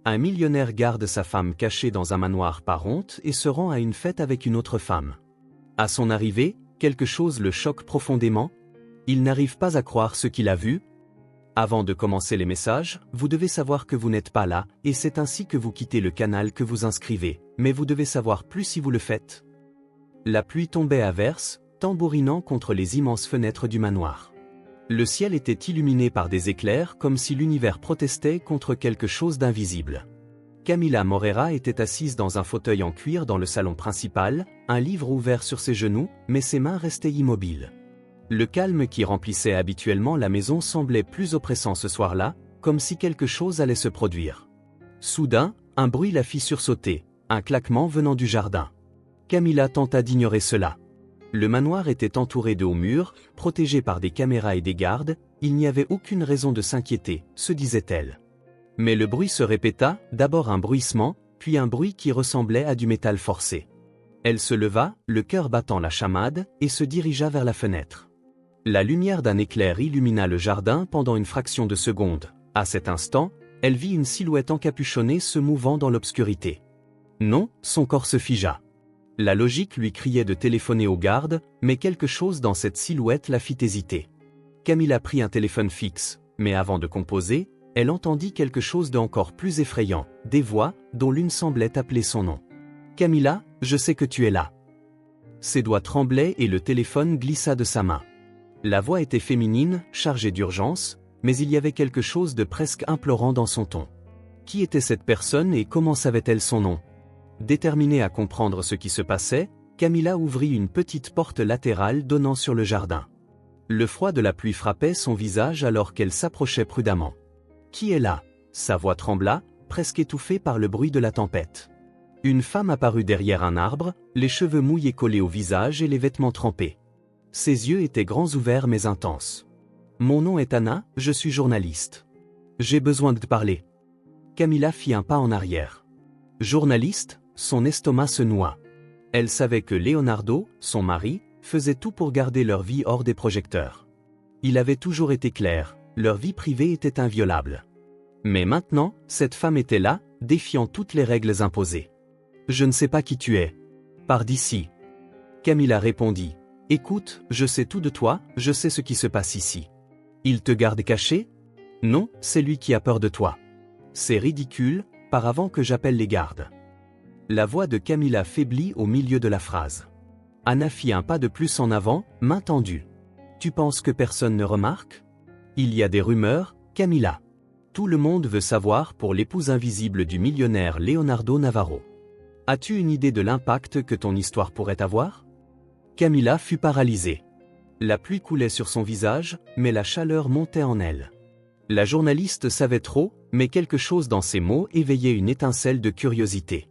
Un millionnaire garde sa femme cachée dans un manoir par honte et se rend à une fête avec une autre femme. À son arrivée, quelque chose le choque profondément. Il n'arrive pas à croire ce qu'il a vu. Avant de commencer les messages, vous devez savoir que vous n'êtes pas là, et c'est ainsi que vous quittez le canal que vous inscrivez, mais vous devez savoir plus si vous le faites. La pluie tombait à verse, tambourinant contre les immenses fenêtres du manoir. Le ciel était illuminé par des éclairs comme si l'univers protestait contre quelque chose d'invisible. Camila Morera était assise dans un fauteuil en cuir dans le salon principal, un livre ouvert sur ses genoux, mais ses mains restaient immobiles. Le calme qui remplissait habituellement la maison semblait plus oppressant ce soir-là, comme si quelque chose allait se produire. Soudain, un bruit la fit sursauter, un claquement venant du jardin. Camila tenta d'ignorer cela. Le manoir était entouré de hauts murs, protégé par des caméras et des gardes, il n'y avait aucune raison de s'inquiéter, se disait-elle. Mais le bruit se répéta, d'abord un bruissement, puis un bruit qui ressemblait à du métal forcé. Elle se leva, le cœur battant la chamade, et se dirigea vers la fenêtre. La lumière d'un éclair illumina le jardin pendant une fraction de seconde. À cet instant, elle vit une silhouette encapuchonnée se mouvant dans l'obscurité. Non, son corps se figea. La logique lui criait de téléphoner aux gardes, mais quelque chose dans cette silhouette la fit hésiter. Camila prit un téléphone fixe, mais avant de composer, elle entendit quelque chose d'encore plus effrayant, des voix, dont l'une semblait appeler son nom. « Camila, je sais que tu es là. » Ses doigts tremblaient et le téléphone glissa de sa main. La voix était féminine, chargée d'urgence, mais il y avait quelque chose de presque implorant dans son ton. Qui était cette personne et comment savait-elle son nom ? Déterminée à comprendre ce qui se passait, Camila ouvrit une petite porte latérale donnant sur le jardin. Le froid de la pluie frappait son visage alors qu'elle s'approchait prudemment. « Qui est là ?» Sa voix trembla, presque étouffée par le bruit de la tempête. Une femme apparut derrière un arbre, les cheveux mouillés collés au visage et les vêtements trempés. Ses yeux étaient grands ouverts mais intenses. « Mon nom est Anna, je suis journaliste. J'ai besoin de te parler. » Camila fit un pas en arrière. « Journaliste ?» Son estomac se noua. Elle savait que Leonardo, son mari, faisait tout pour garder leur vie hors des projecteurs. Il avait toujours été clair, leur vie privée était inviolable. Mais maintenant, cette femme était là, défiant toutes les règles imposées. « Je ne sais pas qui tu es. Pars d'ici. » Camila répondit. « Écoute, je sais tout de toi, je sais ce qui se passe ici. Il te garde caché ? Non, c'est lui qui a peur de toi. C'est ridicule, par avant que j'appelle les gardes. » La voix de Camila faiblit au milieu de la phrase. Anna fit un pas de plus en avant, main tendue. « Tu penses que personne ne remarque ? Il y a des rumeurs, Camila. Tout le monde veut savoir pour l'épouse invisible du millionnaire Leonardo Navarro. As-tu une idée de l'impact que ton histoire pourrait avoir ?» Camila fut paralysée. La pluie coulait sur son visage, mais la chaleur montait en elle. La journaliste savait trop, mais quelque chose dans ses mots éveillait une étincelle de curiosité.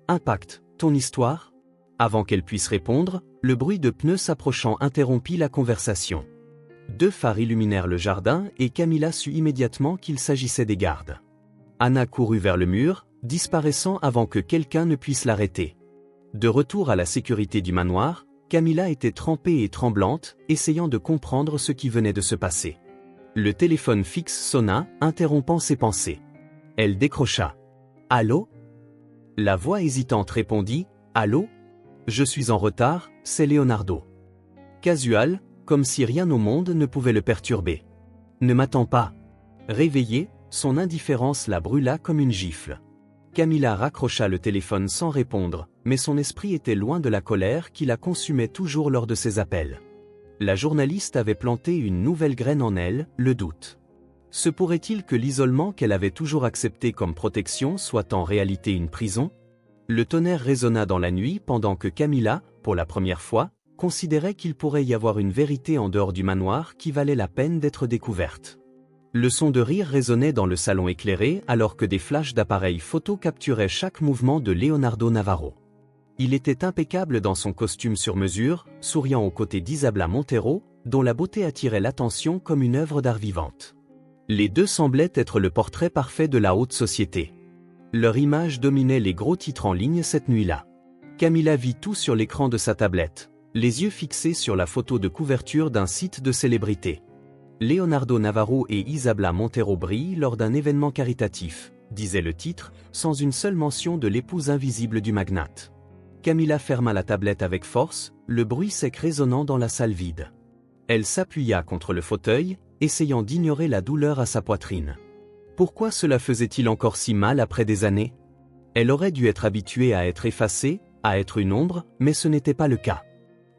Impact, ton histoire ? Avant qu'elle puisse répondre, le bruit de pneus s'approchant interrompit la conversation. Deux phares illuminèrent le jardin et Camila sut immédiatement qu'il s'agissait des gardes. Anna courut vers le mur, disparaissant avant que quelqu'un ne puisse l'arrêter. De retour à la sécurité du manoir, Camila était trempée et tremblante, essayant de comprendre ce qui venait de se passer. Le téléphone fixe sonna, interrompant ses pensées. Elle décrocha. « Allô ?» La voix hésitante répondit « Allô ? Je suis en retard, c'est Leonardo. » Casual, comme si rien au monde ne pouvait le perturber. « Ne m'attends pas. » Réveillée, son indifférence la brûla comme une gifle. Camila raccrocha le téléphone sans répondre, mais son esprit était loin de la colère qui la consumait toujours lors de ses appels. La journaliste avait planté une nouvelle graine en elle, le doute. Se pourrait-il que l'isolement qu'elle avait toujours accepté comme protection soit en réalité une prison ? Le tonnerre résonna dans la nuit pendant que Camila, pour la première fois, considérait qu'il pourrait y avoir une vérité en dehors du manoir qui valait la peine d'être découverte. Le son de rire résonnait dans le salon éclairé alors que des flashs d'appareils photo capturaient chaque mouvement de Leonardo Navarro. Il était impeccable dans son costume sur mesure, souriant aux côtés d'Isabela Montero, dont la beauté attirait l'attention comme une œuvre d'art vivante. Les deux semblaient être le portrait parfait de la haute société. Leur image dominait les gros titres en ligne cette nuit-là. Camila vit tout sur l'écran de sa tablette, les yeux fixés sur la photo de couverture d'un site de célébrité. Leonardo Navarro et Isabela Montero brillent lors d'un événement caritatif, disait le titre, sans une seule mention de l'épouse invisible du magnate. Camilla ferma la tablette avec force, le bruit sec résonnant dans la salle vide. Elle s'appuya contre le fauteuil, essayant d'ignorer la douleur à sa poitrine. Pourquoi cela faisait-il encore si mal après des années? Elle aurait dû être habituée à être effacée, à être une ombre, mais ce n'était pas le cas.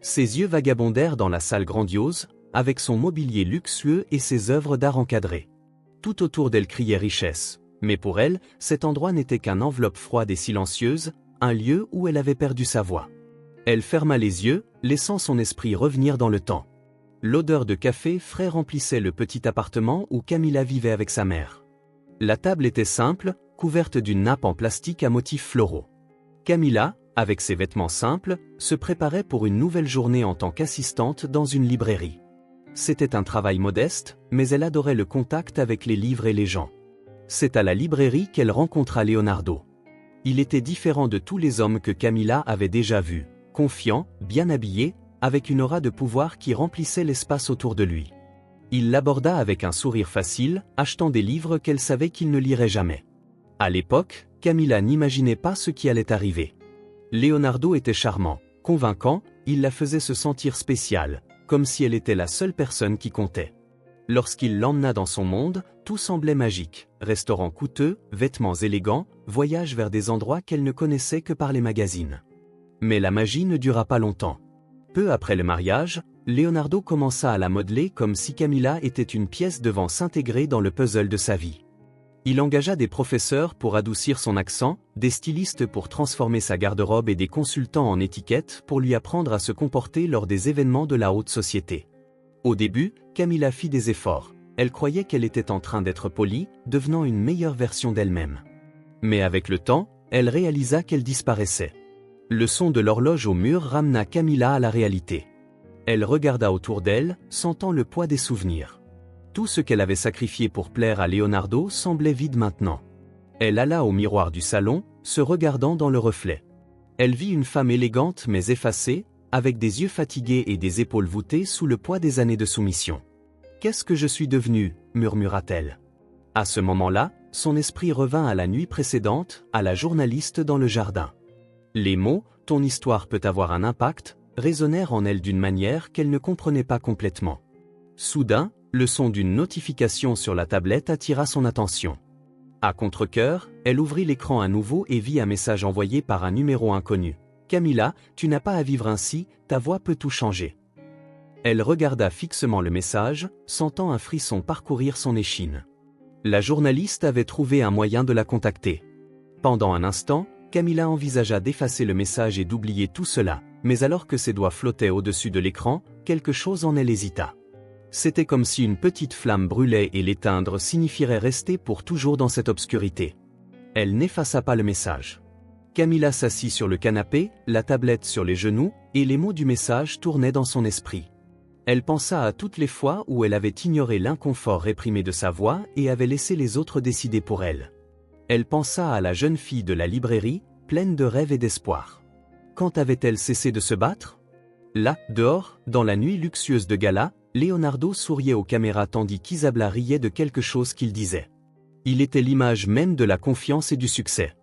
Ses yeux vagabondèrent dans la salle grandiose, avec son mobilier luxueux et ses œuvres d'art encadrées. Tout autour d'elle criait richesse, mais pour elle, cet endroit n'était qu'une enveloppe froide et silencieuse, un lieu où elle avait perdu sa voix. Elle ferma les yeux, laissant son esprit revenir dans le temps. L'odeur de café frais remplissait le petit appartement où Camilla vivait avec sa mère. La table était simple, couverte d'une nappe en plastique à motifs floraux. Camilla, avec ses vêtements simples, se préparait pour une nouvelle journée en tant qu'assistante dans une librairie. C'était un travail modeste, mais elle adorait le contact avec les livres et les gens. C'est à la librairie qu'elle rencontra Leonardo. Il était différent de tous les hommes que Camilla avait déjà vus, confiant, bien habillé, avec une aura de pouvoir qui remplissait l'espace autour de lui. Il l'aborda avec un sourire facile, achetant des livres qu'elle savait qu'il ne lirait jamais. À l'époque, Camilla n'imaginait pas ce qui allait arriver. Leonardo était charmant, convaincant, il la faisait se sentir spéciale, comme si elle était la seule personne qui comptait. Lorsqu'il l'emmena dans son monde, tout semblait magique, restaurants coûteux, vêtements élégants, voyages vers des endroits qu'elle ne connaissait que par les magazines. Mais la magie ne dura pas longtemps. Peu après le mariage, Leonardo commença à la modeler comme si Camilla était une pièce devant s'intégrer dans le puzzle de sa vie. Il engagea des professeurs pour adoucir son accent, des stylistes pour transformer sa garde-robe et des consultants en étiquette pour lui apprendre à se comporter lors des événements de la haute société. Au début, Camilla fit des efforts. Elle croyait qu'elle était en train d'être polie, devenant une meilleure version d'elle-même. Mais avec le temps, elle réalisa qu'elle disparaissait. Le son de l'horloge au mur ramena Camilla à la réalité. Elle regarda autour d'elle, sentant le poids des souvenirs. Tout ce qu'elle avait sacrifié pour plaire à Leonardo semblait vide maintenant. Elle alla au miroir du salon, se regardant dans le reflet. Elle vit une femme élégante mais effacée, avec des yeux fatigués et des épaules voûtées sous le poids des années de soumission. « Qu'est-ce que je suis devenue » murmura-t-elle. À ce moment-là, son esprit revint à la nuit précédente, à la journaliste dans le jardin. Les mots « ton histoire peut avoir un impact » résonnèrent en elle d'une manière qu'elle ne comprenait pas complètement. Soudain, le son d'une notification sur la tablette attira son attention. À contre-cœur, elle ouvrit l'écran à nouveau et vit un message envoyé par un numéro inconnu. « Camilla, tu n'as pas à vivre ainsi, ta voix peut tout changer. » Elle regarda fixement le message, sentant un frisson parcourir son échine. La journaliste avait trouvé un moyen de la contacter. Pendant un instant, Camilla envisagea d'effacer le message et d'oublier tout cela, mais alors que ses doigts flottaient au-dessus de l'écran, quelque chose en elle hésita. C'était comme si une petite flamme brûlait et l'éteindre signifierait rester pour toujours dans cette obscurité. Elle n'effaça pas le message. Camilla s'assit sur le canapé, la tablette sur les genoux, et les mots du message tournaient dans son esprit. Elle pensa à toutes les fois où elle avait ignoré l'inconfort réprimé de sa voix et avait laissé les autres décider pour elle. Elle pensa à la jeune fille de la librairie, pleine de rêves et d'espoir. Quand avait-elle cessé de se battre? Là, dehors, dans la nuit luxueuse de gala, Leonardo souriait aux caméras tandis qu'Isabella riait de quelque chose qu'il disait. Il était l'image même de la confiance et du succès.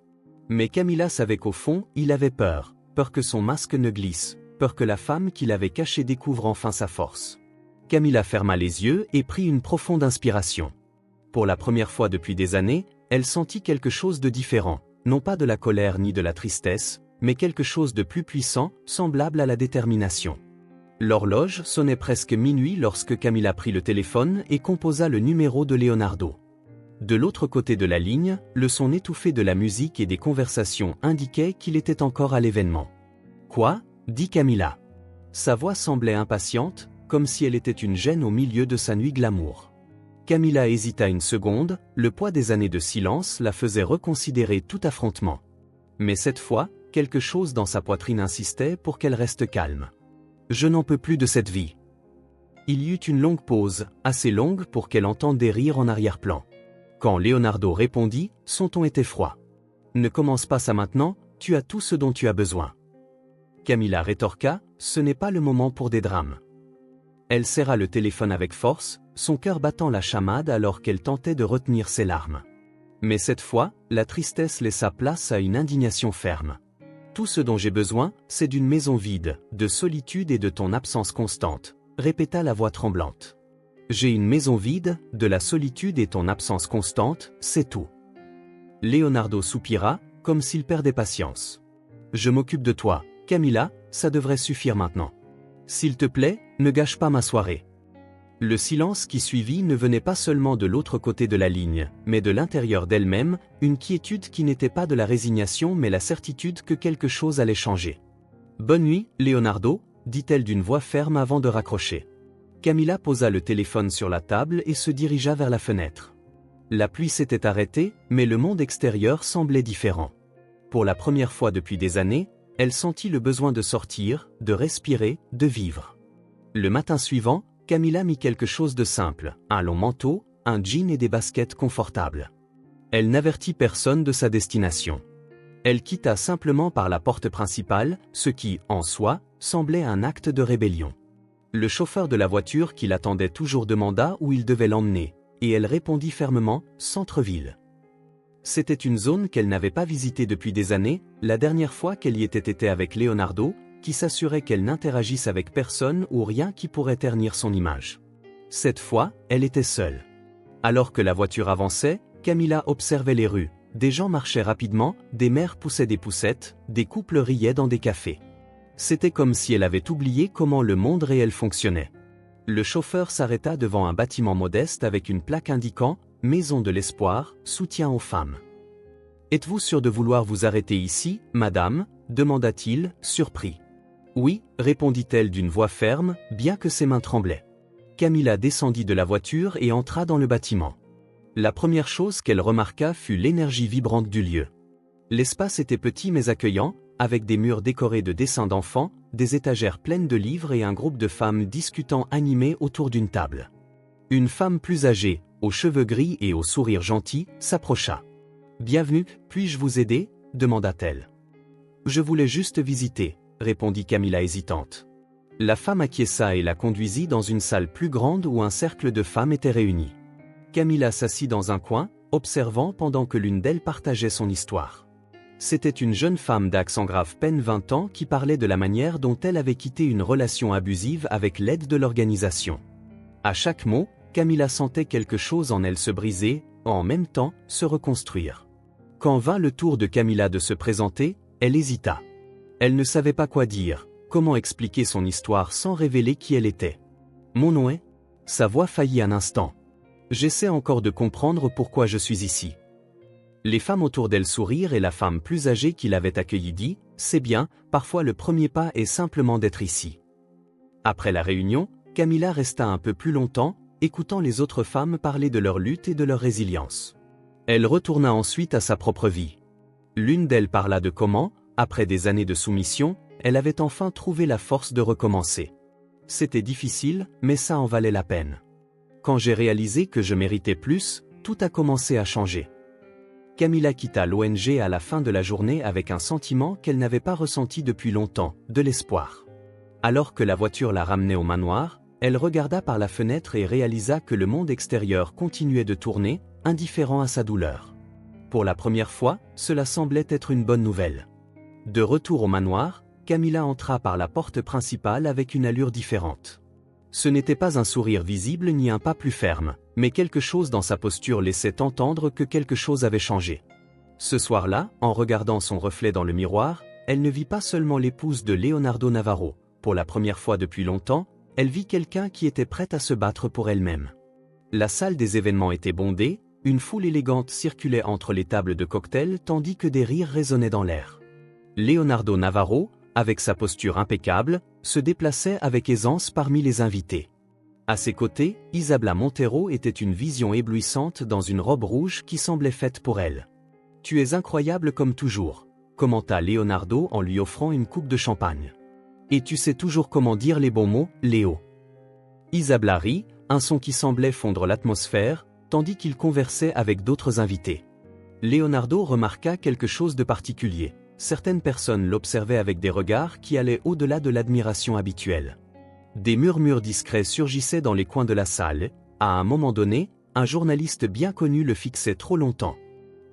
Mais Camilla savait qu'au fond, il avait peur, peur que son masque ne glisse, peur que la femme qu'il avait cachée découvre enfin sa force. Camilla ferma les yeux et prit une profonde inspiration. Pour la première fois depuis des années, elle sentit quelque chose de différent, non pas de la colère ni de la tristesse, mais quelque chose de plus puissant, semblable à la détermination. L'horloge sonnait presque minuit lorsque Camilla prit le téléphone et composa le numéro de Leonardo. De l'autre côté de la ligne, le son étouffé de la musique et des conversations indiquait qu'il était encore à l'événement. « Quoi » dit Camilla. Sa voix semblait impatiente, comme si elle était une gêne au milieu de sa nuit glamour. Camilla hésita une seconde, le poids des années de silence la faisait reconsidérer tout affrontement. Mais cette fois, quelque chose dans sa poitrine insistait pour qu'elle reste calme. « Je n'en peux plus de cette vie. » Il y eut une longue pause, assez longue pour qu'elle entende des rires en arrière-plan. Quand Leonardo répondit, son ton était froid. « Ne commence pas ça maintenant, tu as tout ce dont tu as besoin. » Camilla rétorqua, « Ce n'est pas le moment pour des drames. » Elle serra le téléphone avec force, son cœur battant la chamade alors qu'elle tentait de retenir ses larmes. Mais cette fois, la tristesse laissa place à une indignation ferme. Tout ce dont j'ai besoin, c'est d'une maison vide, de solitude et de ton absence constante, répéta la voix tremblante. J'ai une maison vide, de la solitude et ton absence constante, c'est tout. Leonardo soupira, comme s'il perdait patience. Je m'occupe de toi, Camilla, ça devrait suffire maintenant. S'il te plaît, ne gâche pas ma soirée. Le silence qui suivit ne venait pas seulement de l'autre côté de la ligne, mais de l'intérieur d'elle-même, une quiétude qui n'était pas de la résignation mais la certitude que quelque chose allait changer. Bonne nuit, Leonardo, dit-elle d'une voix ferme avant de raccrocher. Camilla posa le téléphone sur la table et se dirigea vers la fenêtre. La pluie s'était arrêtée, mais le monde extérieur semblait différent. Pour la première fois depuis des années, elle sentit le besoin de sortir, de respirer, de vivre. Le matin suivant, Camilla mit quelque chose de simple, un long manteau, un jean et des baskets confortables. Elle n'avertit personne de sa destination. Elle quitta simplement par la porte principale, ce qui, en soi, semblait un acte de rébellion. Le chauffeur de la voiture qui l'attendait toujours demanda où il devait l'emmener, et elle répondit fermement « Centre-ville ». C'était une zone qu'elle n'avait pas visitée depuis des années, la dernière fois qu'elle y était été avec Leonardo, qui s'assurait qu'elle n'interagisse avec personne ou rien qui pourrait ternir son image. Cette fois, elle était seule. Alors que la voiture avançait, Camilla observait les rues. Des gens marchaient rapidement, des mères poussaient des poussettes, des couples riaient dans des cafés. C'était comme si elle avait oublié comment le monde réel fonctionnait. Le chauffeur s'arrêta devant un bâtiment modeste avec une plaque indiquant « Maison de l'espoir, soutien aux femmes ». « Êtes-vous sûr de vouloir vous arrêter ici, madame » demanda-t-il, surpris. « Oui » répondit-elle d'une voix ferme, bien que ses mains tremblaient. Camilla descendit de la voiture et entra dans le bâtiment. La première chose qu'elle remarqua fut l'énergie vibrante du lieu. L'espace était petit mais accueillant, avec des murs décorés de dessins d'enfants, des étagères pleines de livres et un groupe de femmes discutant animées autour d'une table. Une femme plus âgée, aux cheveux gris et au sourire gentil, s'approcha. « Bienvenue, puis-je vous aider » demanda-t-elle. « Je voulais juste visiter » répondit Camilla hésitante. La femme acquiesça et la conduisit dans une salle plus grande où un cercle de femmes était réuni. Camilla s'assit dans un coin, observant pendant que l'une d'elles partageait son histoire. C'était une jeune femme d'accent grave peine 20 ans qui parlait de la manière dont elle avait quitté une relation abusive avec l'aide de l'organisation. À chaque mot, Camilla sentait quelque chose en elle se briser, en même temps, se reconstruire. Quand vint le tour de Camilla de se présenter, elle hésita. Elle ne savait pas quoi dire, comment expliquer son histoire sans révéler qui elle était. « Mon nom est » Sa voix faillit un instant. « J'essaie encore de comprendre pourquoi je suis ici. » Les femmes autour d'elle sourirent et la femme plus âgée qui l'avait accueillie dit « C'est bien, parfois le premier pas est simplement d'être ici. » Après la réunion, Camilla resta un peu plus longtemps, écoutant les autres femmes parler de leur lutte et de leur résilience. Elle retourna ensuite à sa propre vie. L'une d'elles parla de comment, après des années de soumission, elle avait enfin trouvé la force de recommencer. C'était difficile, mais ça en valait la peine. Quand j'ai réalisé que je méritais plus, tout a commencé à changer. Camilla quitta l'ONG à la fin de la journée avec un sentiment qu'elle n'avait pas ressenti depuis longtemps, de l'espoir. Alors que la voiture la ramenait au manoir, elle regarda par la fenêtre et réalisa que le monde extérieur continuait de tourner, indifférent à sa douleur. Pour la première fois, cela semblait être une bonne nouvelle. De retour au manoir, Camilla entra par la porte principale avec une allure différente. Ce n'était pas un sourire visible ni un pas plus ferme, mais quelque chose dans sa posture laissait entendre que quelque chose avait changé. Ce soir-là, en regardant son reflet dans le miroir, elle ne vit pas seulement l'épouse de Leonardo Navarro. Pour la première fois depuis longtemps, elle vit quelqu'un qui était prête à se battre pour elle-même. La salle des événements était bondée, une foule élégante circulait entre les tables de cocktails tandis que des rires résonnaient dans l'air. Leonardo Navarro, avec sa posture impeccable, se déplaçait avec aisance parmi les invités. À ses côtés, Isabella Montero était une vision éblouissante dans une robe rouge qui semblait faite pour elle. « Tu es incroyable comme toujours », commenta Leonardo en lui offrant une coupe de champagne. « Et tu sais toujours comment dire les bons mots, Léo. » Isabella rit, un son qui semblait fondre l'atmosphère, tandis qu'il conversait avec d'autres invités. Leonardo remarqua quelque chose de particulier. Certaines personnes l'observaient avec des regards qui allaient au-delà de l'admiration habituelle. Des murmures discrets surgissaient dans les coins de la salle. À un moment donné, un journaliste bien connu le fixait trop longtemps.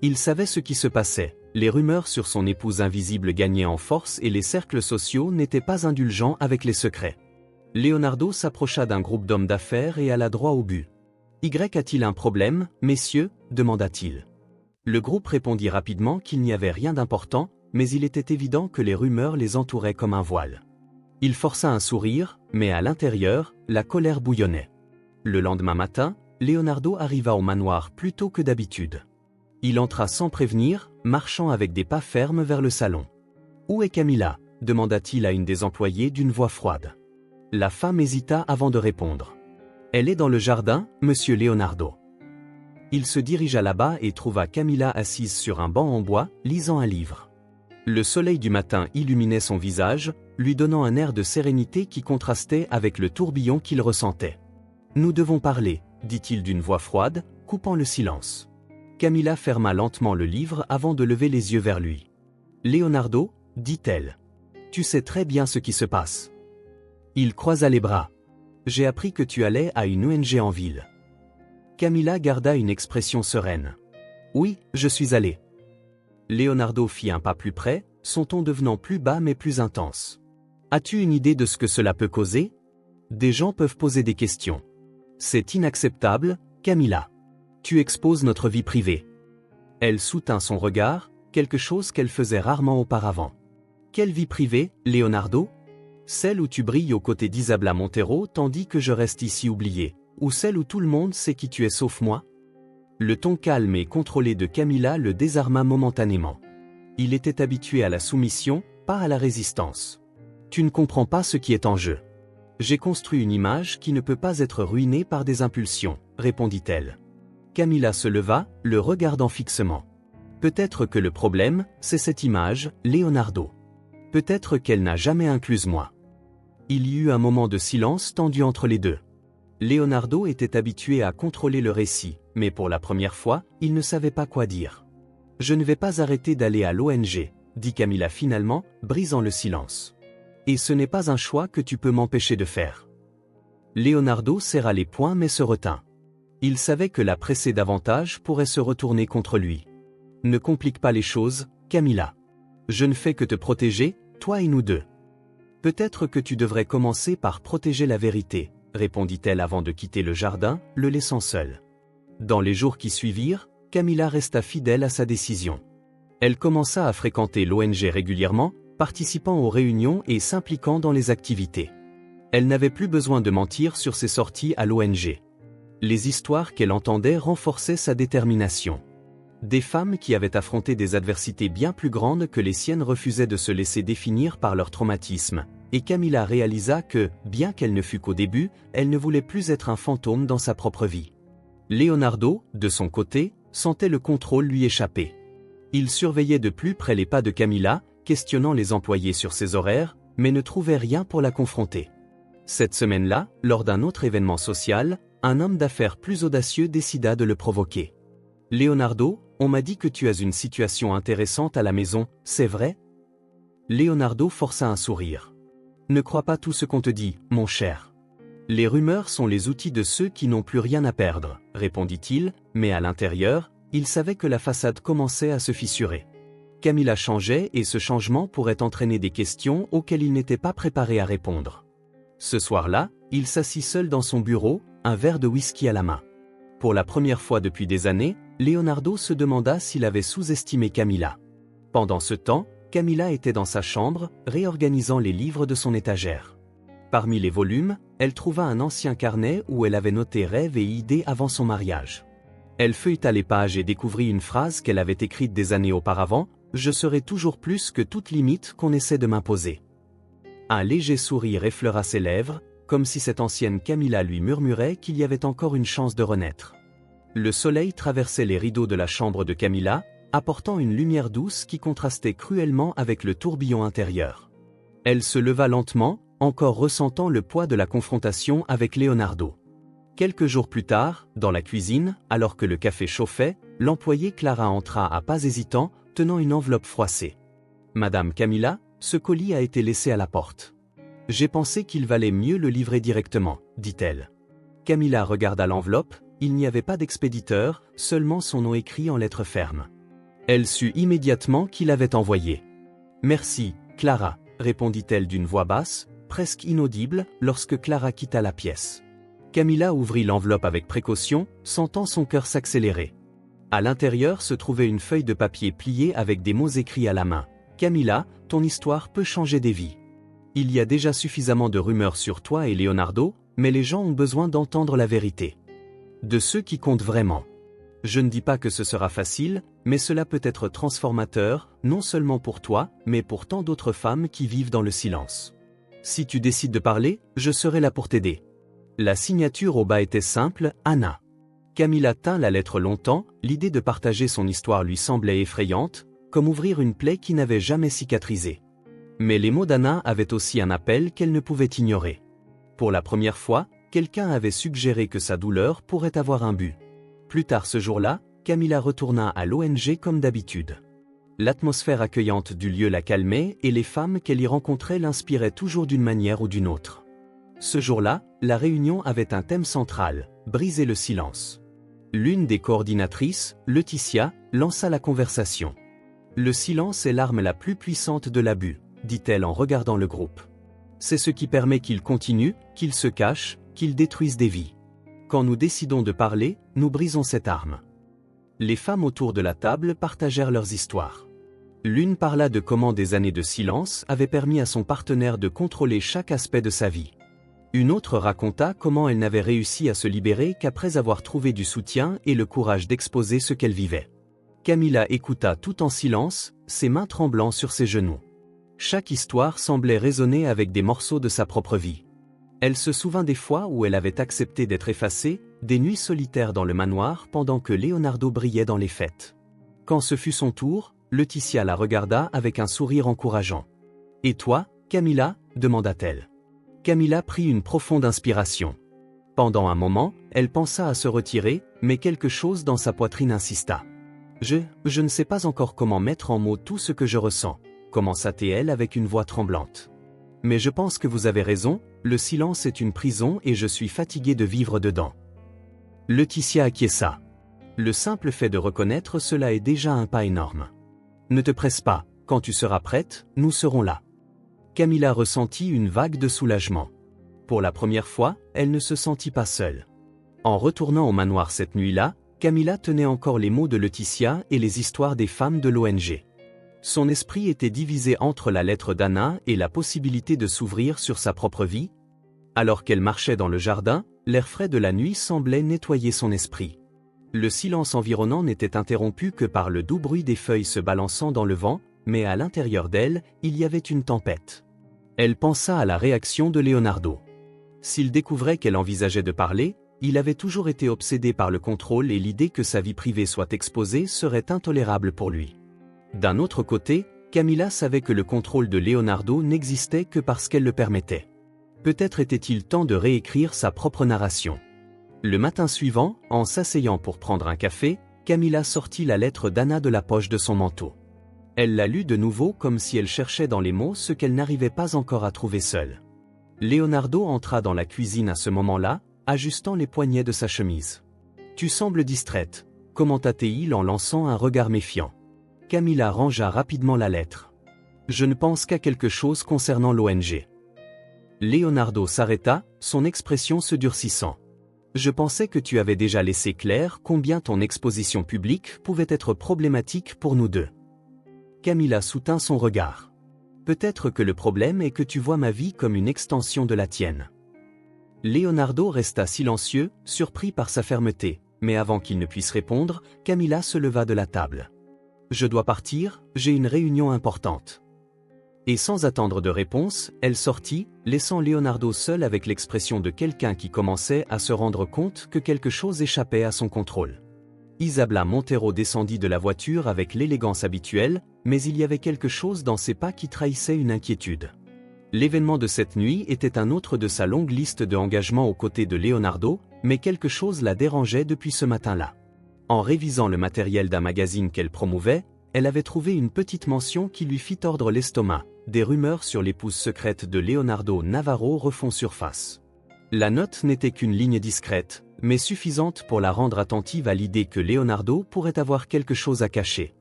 Il savait ce qui se passait. Les rumeurs sur son épouse invisible gagnaient en force et les cercles sociaux n'étaient pas indulgents avec les secrets. Leonardo s'approcha d'un groupe d'hommes d'affaires et alla droit au but. « Y a-t-il un problème, messieurs » demanda-t-il. Le groupe répondit rapidement qu'il n'y avait rien d'important, mais il était évident que les rumeurs les entouraient comme un voile. Il força un sourire, mais à l'intérieur, la colère bouillonnait. Le lendemain matin, Leonardo arriva au manoir plus tôt que d'habitude. Il entra sans prévenir, marchant avec des pas fermes vers le salon. « Où est Camilla » demanda-t-il à une des employées d'une voix froide. La femme hésita avant de répondre. « Elle est dans le jardin, monsieur Leonardo. » Il se dirigea là-bas et trouva Camilla assise sur un banc en bois, lisant un livre. Le soleil du matin illuminait son visage, lui donnant un air de sérénité qui contrastait avec le tourbillon qu'il ressentait. « Nous devons parler » dit-il d'une voix froide, coupant le silence. Camilla ferma lentement le livre avant de lever les yeux vers lui. « Leonardo, dit-elle. Tu sais très bien ce qui se passe. » Il croisa les bras. « J'ai appris que tu allais à une ONG en ville. » Camilla garda une expression sereine. « Oui, je suis allé. » Leonardo fit un pas plus près, son ton devenant plus bas mais plus intense. « As-tu une idée de ce que cela peut causer ? Des gens peuvent poser des questions. C'est inacceptable, Camilla. Tu exposes notre vie privée. » Elle soutint son regard, quelque chose qu'elle faisait rarement auparavant. « Quelle vie privée, Leonardo ? Celle où tu brilles aux côtés d'Isabella Montero tandis que je reste ici oublié, ou celle où tout le monde sait qui tu es sauf moi ?» Le ton calme et contrôlé de Camilla le désarma momentanément. Il était habitué à la soumission, pas à la résistance. « Tu ne comprends pas ce qui est en jeu. J'ai construit une image qui ne peut pas être ruinée par des impulsions, » répondit-elle. Camilla se leva, le regardant fixement. « Peut-être que le problème, c'est cette image, Leonardo. Peut-être qu'elle n'a jamais incluse moi. » Il y eut un moment de silence tendu entre les deux. Leonardo était habitué à contrôler le récit, mais pour la première fois, il ne savait pas quoi dire. « Je ne vais pas arrêter d'aller à l'ONG, » dit Camilla finalement, brisant le silence. « Et ce n'est pas un choix que tu peux m'empêcher de faire. » Leonardo serra les poings mais se retint. Il savait que la presser davantage pourrait se retourner contre lui. « Ne complique pas les choses, Camilla. Je ne fais que te protéger, toi et nous deux. Peut-être que tu devrais commencer par protéger la vérité, » répondit-elle avant de quitter le jardin, le laissant seul. Dans les jours qui suivirent, Camilla resta fidèle à sa décision. Elle commença à fréquenter l'ONG régulièrement, participant aux réunions et s'impliquant dans les activités. Elle n'avait plus besoin de mentir sur ses sorties à l'ONG. Les histoires qu'elle entendait renforçaient sa détermination. Des femmes qui avaient affronté des adversités bien plus grandes que les siennes refusaient de se laisser définir par leur traumatisme, et Camilla réalisa que, bien qu'elle ne fût qu'au début, elle ne voulait plus être un fantôme dans sa propre vie. Leonardo, de son côté, sentait le contrôle lui échapper. Il surveillait de plus près les pas de Camilla, questionnant les employés sur ses horaires, mais ne trouvait rien pour la confronter. Cette semaine-là, lors d'un autre événement social, un homme d'affaires plus audacieux décida de le provoquer. « Leonardo, on m'a dit que tu as une situation intéressante à la maison, c'est vrai ?» Leonardo força un sourire. « Ne crois pas tout ce qu'on te dit, mon cher. Les rumeurs sont les outils de ceux qui n'ont plus rien à perdre, » répondit-il, mais à l'intérieur, il savait que la façade commençait à se fissurer. Camilla changeait et ce changement pourrait entraîner des questions auxquelles il n'était pas préparé à répondre. Ce soir-là, il s'assit seul dans son bureau, un verre de whisky à la main. Pour la première fois depuis des années, Leonardo se demanda s'il avait sous-estimé Camilla. Pendant ce temps, Camilla était dans sa chambre, réorganisant les livres de son étagère. Parmi les volumes, elle trouva un ancien carnet où elle avait noté rêves et idées avant son mariage. Elle feuilleta les pages et découvrit une phrase qu'elle avait écrite des années auparavant, « Je serai toujours plus que toute limite qu'on essaie de m'imposer. » Un léger sourire effleura ses lèvres, comme si cette ancienne Camilla lui murmurait qu'il y avait encore une chance de renaître. Le soleil traversait les rideaux de la chambre de Camilla, apportant une lumière douce qui contrastait cruellement avec le tourbillon intérieur. Elle se leva lentement, encore ressentant le poids de la confrontation avec Leonardo. Quelques jours plus tard, dans la cuisine, alors que le café chauffait, l'employée Clara entra à pas hésitants, tenant une enveloppe froissée. « Madame Camilla, ce colis a été laissé à la porte. J'ai pensé qu'il valait mieux le livrer directement, » dit-elle. Camilla regarda l'enveloppe, il n'y avait pas d'expéditeur, seulement son nom écrit en lettres fermes. Elle sut immédiatement qui l'avait envoyé. « Merci, Clara », répondit-elle d'une voix basse, presque inaudible, lorsque Clara quitta la pièce. Camilla ouvrit l'enveloppe avec précaution, sentant son cœur s'accélérer. À l'intérieur se trouvait une feuille de papier pliée avec des mots écrits à la main. « Camilla, ton histoire peut changer des vies. Il y a déjà suffisamment de rumeurs sur toi et Leonardo, mais les gens ont besoin d'entendre la vérité. De ceux qui comptent vraiment. Je ne dis pas que ce sera facile, mais cela peut être transformateur, non seulement pour toi, mais pour tant d'autres femmes qui vivent dans le silence. Si tu décides de parler, je serai là pour t'aider. » La signature au bas était simple, Anna. Camilla tint la lettre longtemps, l'idée de partager son histoire lui semblait effrayante, comme ouvrir une plaie qui n'avait jamais cicatrisé. Mais les mots d'Anna avaient aussi un appel qu'elle ne pouvait ignorer. Pour la première fois, quelqu'un avait suggéré que sa douleur pourrait avoir un but. Plus tard ce jour-là, Camilla retourna à l'ONG comme d'habitude. L'atmosphère accueillante du lieu la calmait et les femmes qu'elle y rencontrait l'inspiraient toujours d'une manière ou d'une autre. Ce jour-là, la réunion avait un thème central, briser le silence. L'une des coordinatrices, Laetitia, lança la conversation. « Le silence est l'arme la plus puissante de l'abus, » dit-elle en regardant le groupe. « C'est ce qui permet qu'il continue, qu'il se cache, qu'il détruise des vies. Quand nous décidons de parler, nous brisons cette arme. » Les femmes autour de la table partagèrent leurs histoires. L'une parla de comment des années de silence avaient permis à son partenaire de contrôler chaque aspect de sa vie. Une autre raconta comment elle n'avait réussi à se libérer qu'après avoir trouvé du soutien et le courage d'exposer ce qu'elle vivait. Camilla écouta tout en silence, ses mains tremblant sur ses genoux. Chaque histoire semblait résonner avec des morceaux de sa propre vie. Elle se souvint des fois où elle avait accepté d'être effacée, des nuits solitaires dans le manoir pendant que Leonardo brillait dans les fêtes. Quand ce fut son tour, Laetitia la regarda avec un sourire encourageant. « Et toi, Camilla ?» demanda-t-elle. Camilla prit une profonde inspiration. Pendant un moment, elle pensa à se retirer, mais quelque chose dans sa poitrine insista. « Je ne sais pas encore comment mettre en mots tout ce que je ressens », commença-t-elle avec une voix tremblante. « Mais je pense que vous avez raison, le silence est une prison et je suis fatiguée de vivre dedans. » Laetitia acquiesça. Le simple fait de reconnaître cela est déjà un pas énorme. « Ne te presse pas, quand tu seras prête, nous serons là. » Camilla ressentit une vague de soulagement. Pour la première fois, elle ne se sentit pas seule. En retournant au manoir cette nuit-là, Camilla tenait encore les mots de Laetitia et les histoires des femmes de l'ONG. Son esprit était divisé entre la lettre d'Anna et la possibilité de s'ouvrir sur sa propre vie. Alors qu'elle marchait dans le jardin, l'air frais de la nuit semblait nettoyer son esprit. Le silence environnant n'était interrompu que par le doux bruit des feuilles se balançant dans le vent, mais à l'intérieur d'elle, il y avait une tempête. Elle pensa à la réaction de Leonardo. S'il découvrait qu'elle envisageait de parler, il avait toujours été obsédé par le contrôle et l'idée que sa vie privée soit exposée serait intolérable pour lui. D'un autre côté, Camilla savait que le contrôle de Leonardo n'existait que parce qu'elle le permettait. Peut-être était-il temps de réécrire sa propre narration. Le matin suivant, en s'asseyant pour prendre un café, Camilla sortit la lettre d'Anna de la poche de son manteau. Elle la lut de nouveau comme si elle cherchait dans les mots ce qu'elle n'arrivait pas encore à trouver seule. Leonardo entra dans la cuisine à ce moment-là, ajustant les poignets de sa chemise. « Tu sembles distraite », commenta-t-il en lançant un regard méfiant. Camilla rangea rapidement la lettre. « Je ne pense qu'à quelque chose concernant l'ONG. » Leonardo s'arrêta, son expression se durcissant. « Je pensais que tu avais déjà laissé clair combien ton exposition publique pouvait être problématique pour nous deux. » Camilla soutint son regard. « Peut-être que le problème est que tu vois ma vie comme une extension de la tienne. » Leonardo resta silencieux, surpris par sa fermeté, mais avant qu'il ne puisse répondre, Camilla se leva de la table. « Je dois partir, j'ai une réunion importante. » Et sans attendre de réponse, elle sortit, laissant Leonardo seul avec l'expression de quelqu'un qui commençait à se rendre compte que quelque chose échappait à son contrôle. Isabella Montero descendit de la voiture avec l'élégance habituelle, mais il y avait quelque chose dans ses pas qui trahissait une inquiétude. L'événement de cette nuit était un autre de sa longue liste de engagements aux côtés de Leonardo, mais quelque chose la dérangeait depuis ce matin-là. En révisant le matériel d'un magazine qu'elle promouvait, elle avait trouvé une petite mention qui lui fit tordre l'estomac. Des rumeurs sur l'épouse secrète de Leonardo Navarro refont surface. La note n'était qu'une ligne discrète, mais suffisante pour la rendre attentive à l'idée que Leonardo pourrait avoir quelque chose à cacher.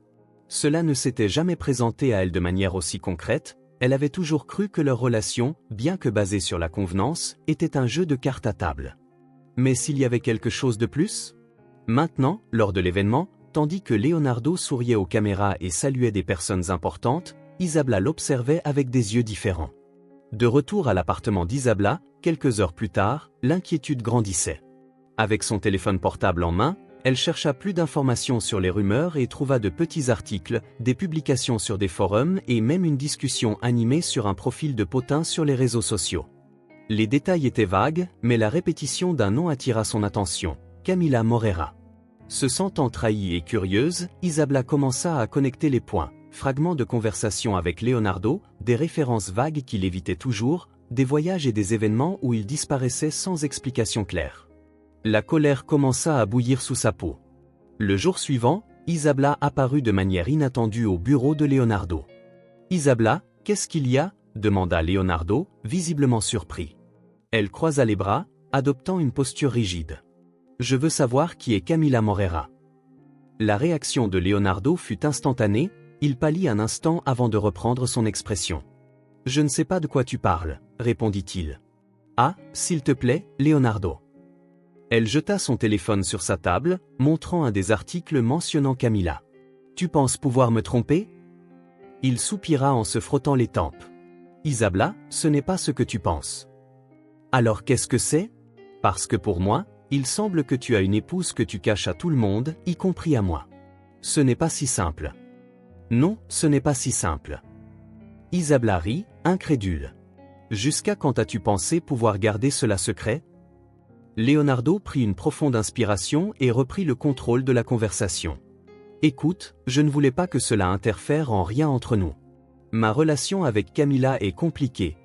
Cela ne s'était jamais présenté à elle de manière aussi concrète, elle avait toujours cru que leur relation, bien que basée sur la convenance, était un jeu de cartes à table. Mais s'il y avait quelque chose de plus? Maintenant, lors de l'événement, tandis que Leonardo souriait aux caméras et saluait des personnes importantes, Isabla l'observait avec des yeux différents. De retour à l'appartement d'Isabla, quelques heures plus tard, l'inquiétude grandissait. Avec son téléphone portable en main, elle chercha plus d'informations sur les rumeurs et trouva de petits articles, des publications sur des forums et même une discussion animée sur un profil de potin sur les réseaux sociaux. Les détails étaient vagues, mais la répétition d'un nom attira son attention, Camila Morera. Se sentant trahie et curieuse, Isabla commença à connecter les points. Fragments de conversation avec Leonardo, des références vagues qu'il évitait toujours, des voyages et des événements où il disparaissait sans explication claire. La colère commença à bouillir sous sa peau. Le jour suivant, Isabla apparut de manière inattendue au bureau de Leonardo. « Isabla, qu'est-ce qu'il y a » demanda Leonardo, visiblement surpris. Elle croisa les bras, adoptant une posture rigide. « Je veux savoir qui est Camila Morera. » La réaction de Leonardo fut instantanée. Il pâlit un instant avant de reprendre son expression. « Je ne sais pas de quoi tu parles, » répondit-il. « Ah, s'il te plaît, Leonardo. » Elle jeta son téléphone sur sa table, montrant un des articles mentionnant Camila. « Tu penses pouvoir me tromper ?» Il soupira en se frottant les tempes. « Isabla, ce n'est pas ce que tu penses. »« Alors qu'est-ce que c'est ? Parce que pour moi, il semble que tu as une épouse que tu caches à tout le monde, y compris à moi. Ce n'est pas si simple. » Non, ce n'est pas si simple. Isabla rit, incrédule. Jusqu'à quand as-tu pensé pouvoir garder cela secret? Leonardo prit une profonde inspiration et reprit le contrôle de la conversation. Écoute, je ne voulais pas que cela interfère en rien entre nous. Ma relation avec Camila est compliquée,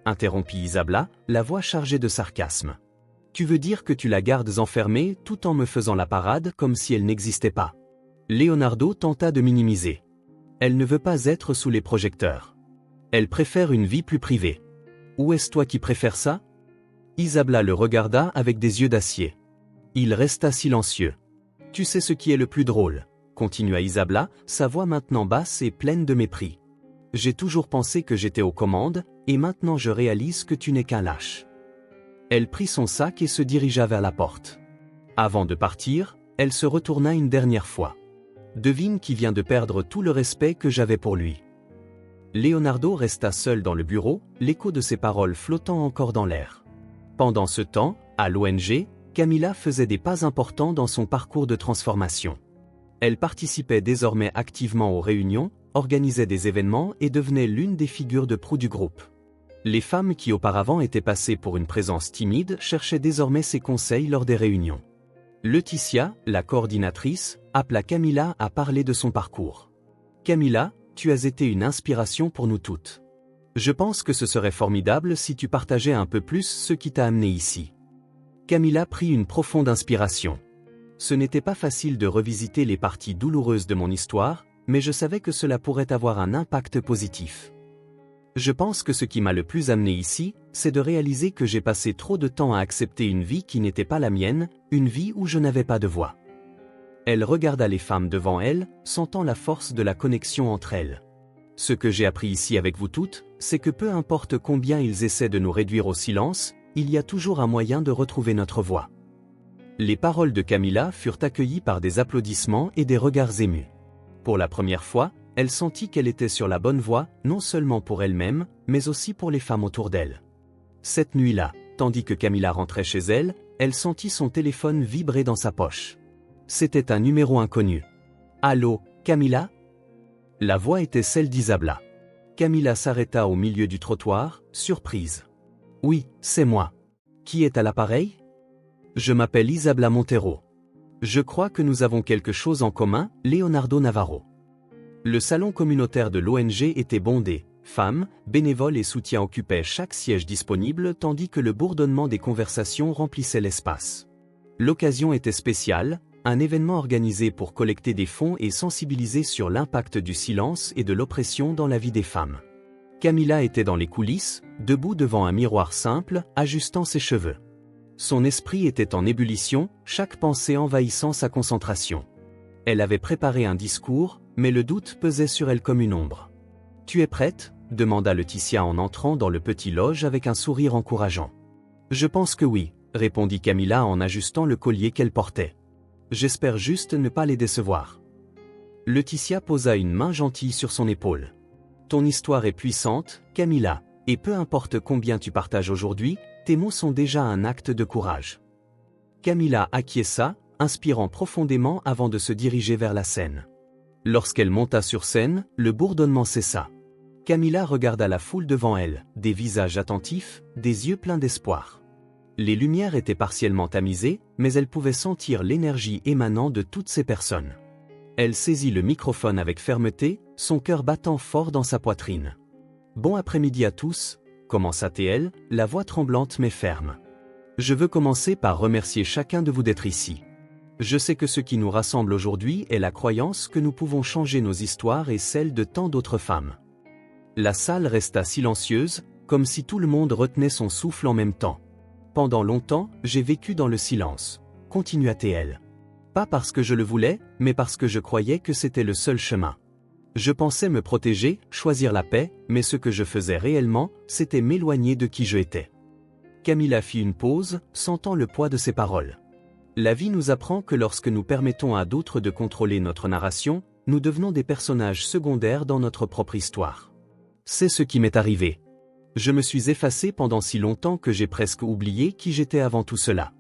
interrompit Isabla, la voix chargée de sarcasme. Tu veux dire que tu la gardes enfermée tout en me faisant la parade comme si elle n'existait pas? Leonardo tenta de minimiser. Elle ne veut pas être sous les projecteurs. Elle préfère une vie plus privée. Ou est-ce toi qui préfères ça? Isabla le regarda avec des yeux d'acier. Il resta silencieux. Tu sais ce qui est le plus drôle, continua Isabla, sa voix maintenant basse et pleine de mépris. J'ai toujours pensé que j'étais aux commandes, et maintenant je réalise que tu n'es qu'un lâche. Elle prit son sac et se dirigea vers la porte. Avant de partir, elle se retourna une dernière fois. Devine qui vient de perdre tout le respect que j'avais pour lui. Leonardo resta seul dans le bureau, l'écho de ses paroles flottant encore dans l'air. Pendant ce temps, à l'ONG, Camila faisait des pas importants dans son parcours de transformation. Elle participait désormais activement aux réunions, organisait des événements et devenait l'une des figures de proue du groupe. Les femmes qui auparavant étaient passées pour une présence timide cherchaient désormais ses conseils lors des réunions. Laetitia, la coordinatrice, appela Camila à parler de son parcours. « Camila, tu as été une inspiration pour nous toutes. Je pense que ce serait formidable si tu partageais un peu plus ce qui t'a amené ici. » Camila prit une profonde inspiration. Ce n'était pas facile de revisiter les parties douloureuses de mon histoire, mais je savais que cela pourrait avoir un impact positif. Je pense que ce qui m'a le plus amené ici, c'est de réaliser que j'ai passé trop de temps à accepter une vie qui n'était pas la mienne, une vie où je n'avais pas de voix. Elle regarda les femmes devant elle, sentant la force de la connexion entre elles. Ce que j'ai appris ici avec vous toutes, c'est que peu importe combien ils essaient de nous réduire au silence, il y a toujours un moyen de retrouver notre voix. Les paroles de Camila furent accueillies par des applaudissements et des regards émus. Pour la première fois, elle sentit qu'elle était sur la bonne voie, non seulement pour elle-même, mais aussi pour les femmes autour d'elle. Cette nuit-là, tandis que Camila rentrait chez elle, elle sentit son téléphone vibrer dans sa poche. C'était un numéro inconnu. « Allô, Camila ?» La voix était celle d'Isabla. Camila s'arrêta au milieu du trottoir, surprise. « Oui, c'est moi. Qui est à l'appareil ? » « Je m'appelle Isabla Montero. Je crois que nous avons quelque chose en commun, Leonardo Navarro. » Le salon communautaire de l'ONG était bondé, femmes, bénévoles et soutiens occupaient chaque siège disponible tandis que le bourdonnement des conversations remplissait l'espace. L'occasion était spéciale, un événement organisé pour collecter des fonds et sensibiliser sur l'impact du silence et de l'oppression dans la vie des femmes. Camila était dans les coulisses, debout devant un miroir simple, ajustant ses cheveux. Son esprit était en ébullition, chaque pensée envahissant sa concentration. Elle avait préparé un discours, mais le doute pesait sur elle comme une ombre. « Tu es prête ?» demanda Laetitia en entrant dans le petit loge avec un sourire encourageant. « Je pense que oui, » répondit Camilla en ajustant le collier qu'elle portait. « J'espère juste ne pas les décevoir. » Laetitia posa une main gentille sur son épaule. « Ton histoire est puissante, Camilla, et peu importe combien tu partages aujourd'hui, tes mots sont déjà un acte de courage. » Camilla acquiesça, inspirant profondément avant de se diriger vers la scène. Lorsqu'elle monta sur scène, le bourdonnement cessa. Camilla regarda la foule devant elle, des visages attentifs, des yeux pleins d'espoir. Les lumières étaient partiellement tamisées, mais elle pouvait sentir l'énergie émanant de toutes ces personnes. Elle saisit le microphone avec fermeté, son cœur battant fort dans sa poitrine. « Bon après-midi à tous », commença-t-elle, la voix tremblante mais ferme. « Je veux commencer par remercier chacun de vous d'être ici. Je sais que ce qui nous rassemble aujourd'hui est la croyance que nous pouvons changer nos histoires et celles de tant d'autres femmes. » La salle resta silencieuse, comme si tout le monde retenait son souffle en même temps. « Pendant longtemps, j'ai vécu dans le silence », continua-t-elle. « Pas parce que je le voulais, mais parce que je croyais que c'était le seul chemin. Je pensais me protéger, choisir la paix, mais ce que je faisais réellement, c'était m'éloigner de qui je étais. » Camilla fit une pause, sentant le poids de ses paroles. La vie nous apprend que lorsque nous permettons à d'autres de contrôler notre narration, nous devenons des personnages secondaires dans notre propre histoire. C'est ce qui m'est arrivé. Je me suis effacée pendant si longtemps que j'ai presque oublié qui j'étais avant tout cela.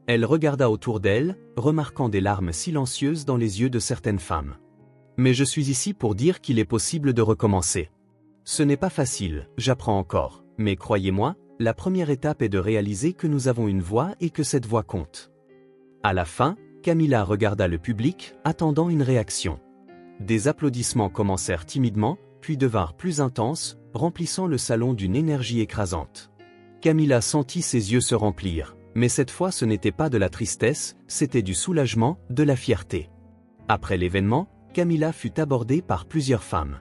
Elle regarda autour d'elle, remarquant des larmes silencieuses dans les yeux de certaines femmes. Mais je suis ici pour dire qu'il est possible de recommencer. Ce n'est pas facile, j'apprends encore, mais croyez-moi, la première étape est de réaliser que nous avons une voix et que cette voix compte. À la fin, Camilla regarda le public, attendant une réaction. Des applaudissements commencèrent timidement, puis devinrent plus intenses, remplissant le salon d'une énergie écrasante. Camilla sentit ses yeux se remplir, mais cette fois ce n'était pas de la tristesse, c'était du soulagement, de la fierté. Après l'événement, Camilla fut abordée par plusieurs femmes.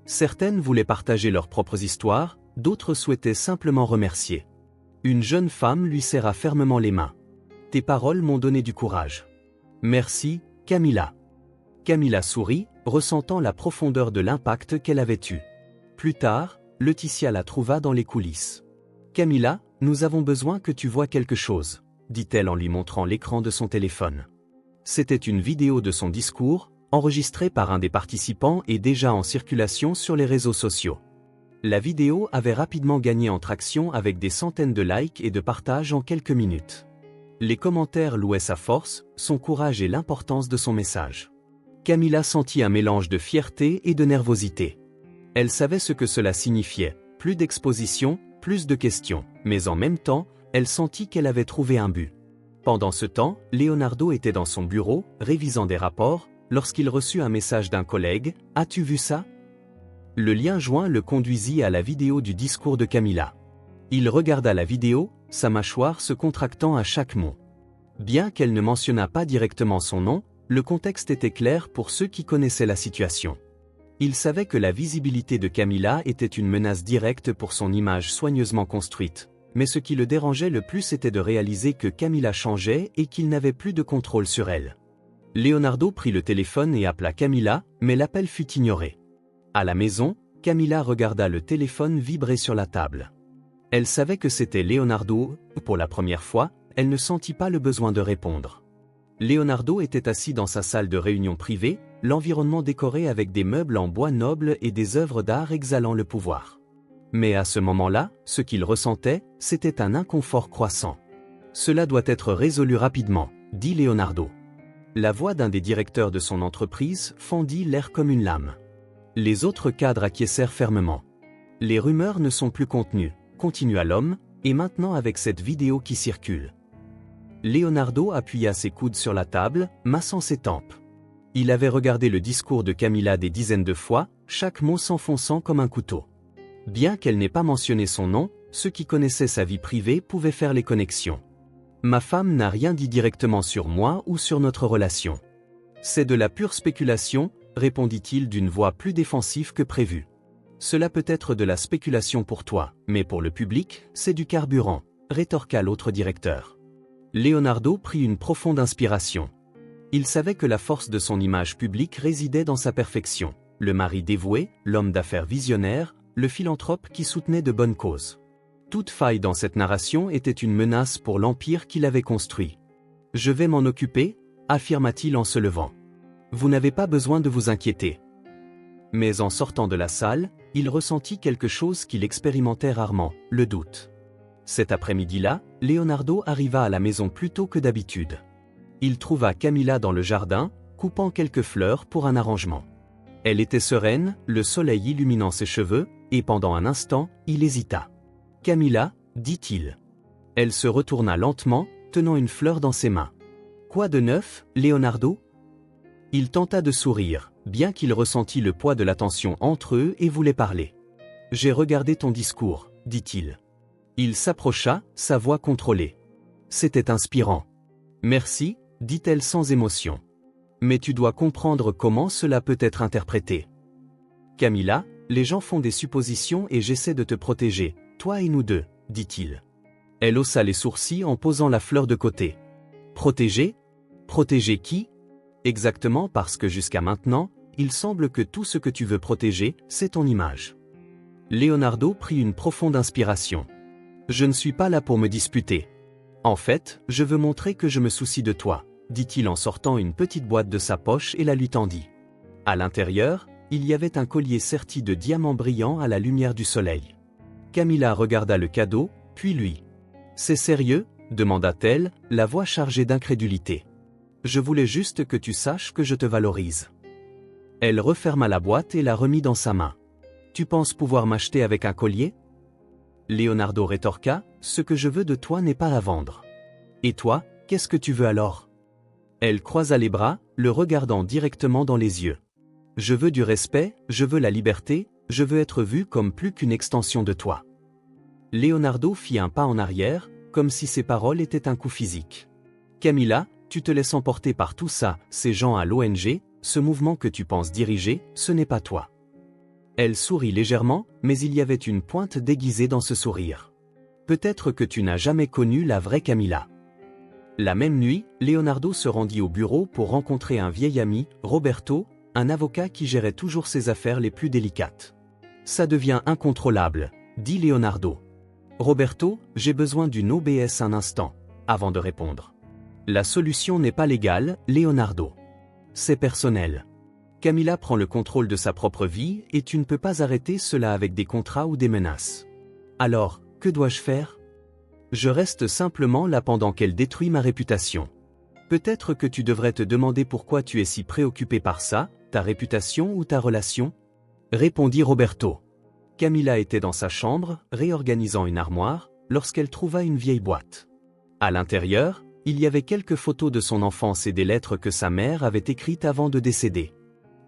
Certaines voulaient partager leurs propres histoires, d'autres souhaitaient simplement remercier. Une jeune femme lui serra fermement les mains. « Tes paroles m'ont donné du courage. »« Merci, Camilla. » Camilla sourit, ressentant la profondeur de l'impact qu'elle avait eu. Plus tard, Laetitia la trouva dans les coulisses. « Camilla, nous avons besoin que tu voies quelque chose, » dit-elle en lui montrant l'écran de son téléphone. C'était une vidéo de son discours, enregistrée par un des participants et déjà en circulation sur les réseaux sociaux. La vidéo avait rapidement gagné en traction avec des centaines de likes et de partages en quelques minutes. Les commentaires louaient sa force, son courage et l'importance de son message. Camilla sentit un mélange de fierté et de nervosité. Elle savait ce que cela signifiait, plus d'exposition, plus de questions, mais en même temps, elle sentit qu'elle avait trouvé un but. Pendant ce temps, Leonardo était dans son bureau, révisant des rapports, lorsqu'il reçut un message d'un collègue « As-tu vu ça ?» Le lien joint le conduisit à la vidéo du discours de Camilla. Il regarda la vidéo, sa mâchoire se contractant à chaque mot. Bien qu'elle ne mentionnât pas directement son nom, le contexte était clair pour ceux qui connaissaient la situation. Il savait que la visibilité de Camilla était une menace directe pour son image soigneusement construite, mais ce qui le dérangeait le plus était de réaliser que Camilla changeait et qu'il n'avait plus de contrôle sur elle. Leonardo prit le téléphone et appela Camilla, mais l'appel fut ignoré. À la maison, Camilla regarda le téléphone vibrer sur la table. Elle savait que c'était Leonardo. Pour la première fois, elle ne sentit pas le besoin de répondre. Leonardo était assis dans sa salle de réunion privée, l'environnement décoré avec des meubles en bois noble et des œuvres d'art exhalant le pouvoir. Mais à ce moment-là, ce qu'il ressentait, c'était un inconfort croissant. « Cela doit être résolu rapidement », dit Leonardo. La voix d'un des directeurs de son entreprise fendit l'air comme une lame. Les autres cadres acquiescèrent fermement. « Les rumeurs ne sont plus contenues », continua l'homme, et maintenant avec cette vidéo qui circule. Leonardo appuya ses coudes sur la table, massant ses tempes. Il avait regardé le discours de Camilla des dizaines de fois, chaque mot s'enfonçant comme un couteau. Bien qu'elle n'ait pas mentionné son nom, ceux qui connaissaient sa vie privée pouvaient faire les connexions. « Ma femme n'a rien dit directement sur moi ou sur notre relation. C'est de la pure spéculation, » répondit-il d'une voix plus défensive que prévu. « Cela peut être de la spéculation pour toi, mais pour le public, c'est du carburant, » rétorqua l'autre directeur. Leonardo prit une profonde inspiration. Il savait que la force de son image publique résidait dans sa perfection. Le mari dévoué, l'homme d'affaires visionnaire, le philanthrope qui soutenait de bonnes causes. Toute faille dans cette narration était une menace pour l'empire qu'il avait construit. « Je vais m'en occuper », affirma-t-il en se levant. « Vous n'avez pas besoin de vous inquiéter. » Mais en sortant de la salle, il ressentit quelque chose qu'il expérimentait rarement, le doute. Cet après-midi-là, Leonardo arriva à la maison plus tôt que d'habitude. Il trouva Camilla dans le jardin, coupant quelques fleurs pour un arrangement. Elle était sereine, le soleil illuminant ses cheveux, et pendant un instant, il hésita. « Camilla » dit-il. Elle se retourna lentement, tenant une fleur dans ses mains. « Quoi de neuf, Leonardo ?» Il tenta de sourire, bien qu'il ressentît le poids de la tension entre eux et voulait parler. « J'ai regardé ton discours » dit-il. Il s'approcha, sa voix contrôlée. C'était inspirant. « Merci » dit-elle sans émotion. « Mais tu dois comprendre comment cela peut être interprété. » « Camilla, les gens font des suppositions et j'essaie de te protéger, toi et nous deux, » dit-il. Elle haussa les sourcils en posant la fleur de côté. « Protéger ? Protéger qui ? Exactement parce que jusqu'à maintenant, il semble que tout ce que tu veux protéger, c'est ton image. » Leonardo prit une profonde inspiration. « Je ne suis pas là pour me disputer. En fait, je veux montrer que je me soucie de toi, » dit-il en sortant une petite boîte de sa poche et la lui tendit. À l'intérieur, il y avait un collier serti de diamants brillants à la lumière du soleil. Camilla regarda le cadeau, puis lui. « C'est sérieux ?» demanda-t-elle, la voix chargée d'incrédulité. « Je voulais juste que tu saches que je te valorise. » Elle referma la boîte et la remit dans sa main. « Tu penses pouvoir m'acheter avec un collier ?» Leonardo rétorqua, « Ce que je veux de toi n'est pas à vendre. »« Et toi, qu'est-ce que tu veux alors ?» Elle croisa les bras, le regardant directement dans les yeux. « Je veux du respect, je veux la liberté, je veux être vu comme plus qu'une extension de toi. » Leonardo fit un pas en arrière, comme si ses paroles étaient un coup physique. « Camilla, tu te laisses emporter par tout ça, ces gens à l'ONG, ce mouvement que tu penses diriger, ce n'est pas toi. » Elle sourit légèrement, mais il y avait une pointe déguisée dans ce sourire. « Peut-être que tu n'as jamais connu la vraie Camilla. » La même nuit, Leonardo se rendit au bureau pour rencontrer un vieil ami, Roberto, un avocat qui gérait toujours ses affaires les plus délicates. « Ça devient incontrôlable, » dit Leonardo. « Roberto, j'ai besoin d'une OBS un instant, » avant de répondre. « La solution n'est pas légale, Leonardo. C'est personnel. Camilla prend le contrôle de sa propre vie et tu ne peux pas arrêter cela avec des contrats ou des menaces. Alors, que dois-je faire ? Je reste simplement là pendant qu'elle détruit ma réputation. Peut-être que tu devrais te demander pourquoi tu es si préoccupé par ça, ta réputation ou ta relation ? Répondit Roberto. Camilla était dans sa chambre, réorganisant une armoire, lorsqu'elle trouva une vieille boîte. À l'intérieur, il y avait quelques photos de son enfance et des lettres que sa mère avait écrites avant de décéder.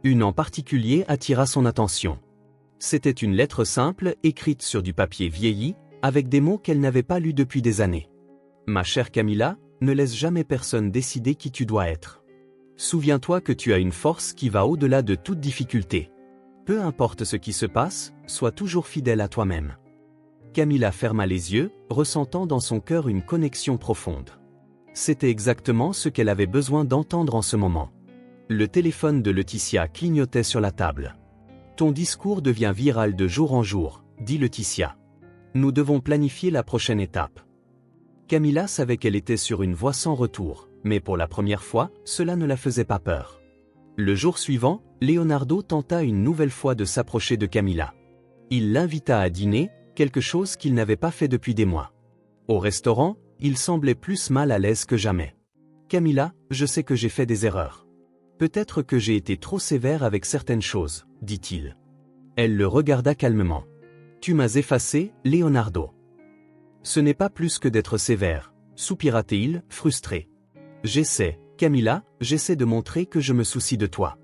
Une en particulier attira son attention. C'était une lettre simple, écrite sur du papier vieilli, avec des mots qu'elle n'avait pas lus depuis des années. « Ma chère Camilla, ne laisse jamais personne décider qui tu dois être. Souviens-toi que tu as une force qui va au-delà de toute difficulté. Peu importe ce qui se passe, sois toujours fidèle à toi-même. » Camilla ferma les yeux, ressentant dans son cœur une connexion profonde. C'était exactement ce qu'elle avait besoin d'entendre en ce moment. Le téléphone de Laetitia clignotait sur la table. « Ton discours devient viral de jour en jour, » dit Laetitia. « Nous devons planifier la prochaine étape. » Camilla savait qu'elle était sur une voie sans retour, mais pour la première fois, cela ne la faisait pas peur. Le jour suivant, Leonardo tenta une nouvelle fois de s'approcher de Camilla. Il l'invita à dîner, quelque chose qu'il n'avait pas fait depuis des mois. Au restaurant, il semblait plus mal à l'aise que jamais. « Camilla, je sais que j'ai fait des erreurs. Peut-être que j'ai été trop sévère avec certaines choses, » dit-il. Elle le regarda calmement. « Tu m'as effacé, Leonardo. »« Ce n'est pas plus que d'être sévère, » soupira-t-il, frustré. « J'essaie, Camilla, j'essaie de montrer que je me soucie de toi. »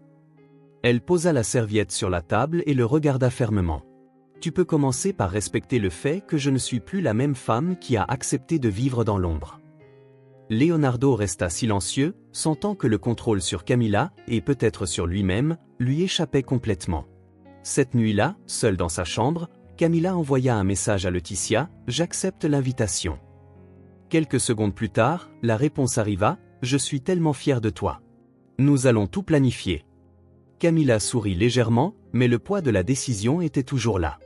Elle posa la serviette sur la table et le regarda fermement. « Tu peux commencer par respecter le fait que je ne suis plus la même femme qui a accepté de vivre dans l'ombre. » Leonardo resta silencieux, sentant que le contrôle sur Camilla, et peut-être sur lui-même, lui échappait complètement. Cette nuit-là, seule dans sa chambre, Camilla envoya un message à Laetitia, « J'accepte l'invitation. » Quelques secondes plus tard, la réponse arriva, « Je suis tellement fière de toi. » Nous allons tout planifier. Camilla sourit légèrement, mais le poids de la décision était toujours là.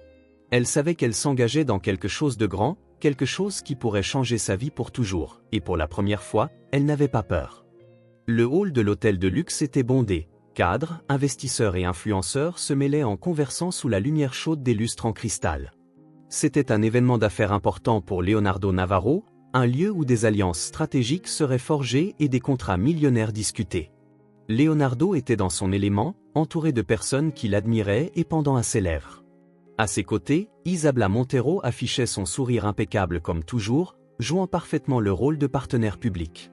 Elle savait qu'elle s'engageait dans quelque chose de grand, quelque chose qui pourrait changer sa vie pour toujours, et pour la première fois, elle n'avait pas peur. Le hall de l'hôtel de luxe était bondé. Cadres, investisseurs et influenceurs se mêlaient en conversant sous la lumière chaude des lustres en cristal. C'était un événement d'affaires important pour Leonardo Navarro, un lieu où des alliances stratégiques seraient forgées et des contrats millionnaires discutés. Leonardo était dans son élément, entouré de personnes qui l'admiraient et pendant à ses lèvres. À ses côtés, Isabela Montero affichait son sourire impeccable comme toujours, jouant parfaitement le rôle de partenaire public.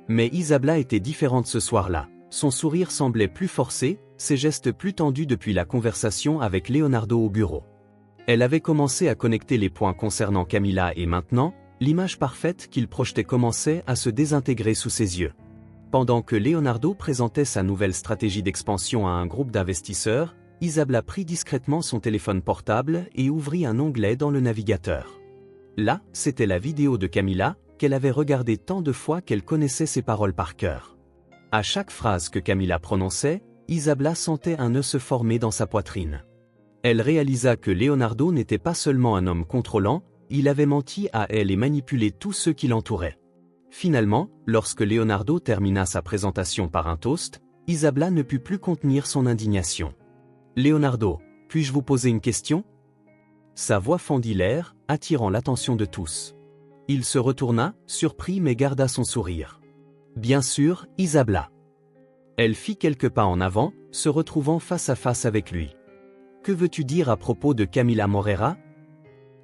Mais Isabela était différente ce soir-là. Son sourire semblait plus forcé, ses gestes plus tendus depuis la conversation avec Leonardo au bureau. Elle avait commencé à connecter les points concernant Camilla et maintenant, l'image parfaite qu'il projetait commençait à se désintégrer sous ses yeux. Pendant que Leonardo présentait sa nouvelle stratégie d'expansion à un groupe d'investisseurs, Isabela prit discrètement son téléphone portable et ouvrit un onglet dans le navigateur. Là, c'était la vidéo de Camilla, qu'elle avait regardée tant de fois qu'elle connaissait ses paroles par cœur. À chaque phrase que Camilla prononçait, Isabela sentait un nœud se former dans sa poitrine. Elle réalisa que Leonardo n'était pas seulement un homme contrôlant, il avait menti à elle et manipulé tous ceux qui l'entouraient. Finalement, lorsque Leonardo termina sa présentation par un toast, Isabela ne put plus contenir son indignation. « Leonardo, puis-je vous poser une question ?» Sa voix fendit l'air, attirant l'attention de tous. Il se retourna, surpris mais garda son sourire. « Bien sûr, Isabela. » Elle fit quelques pas en avant, se retrouvant face à face avec lui. « Que veux-tu dire à propos de Camilla Morera ?»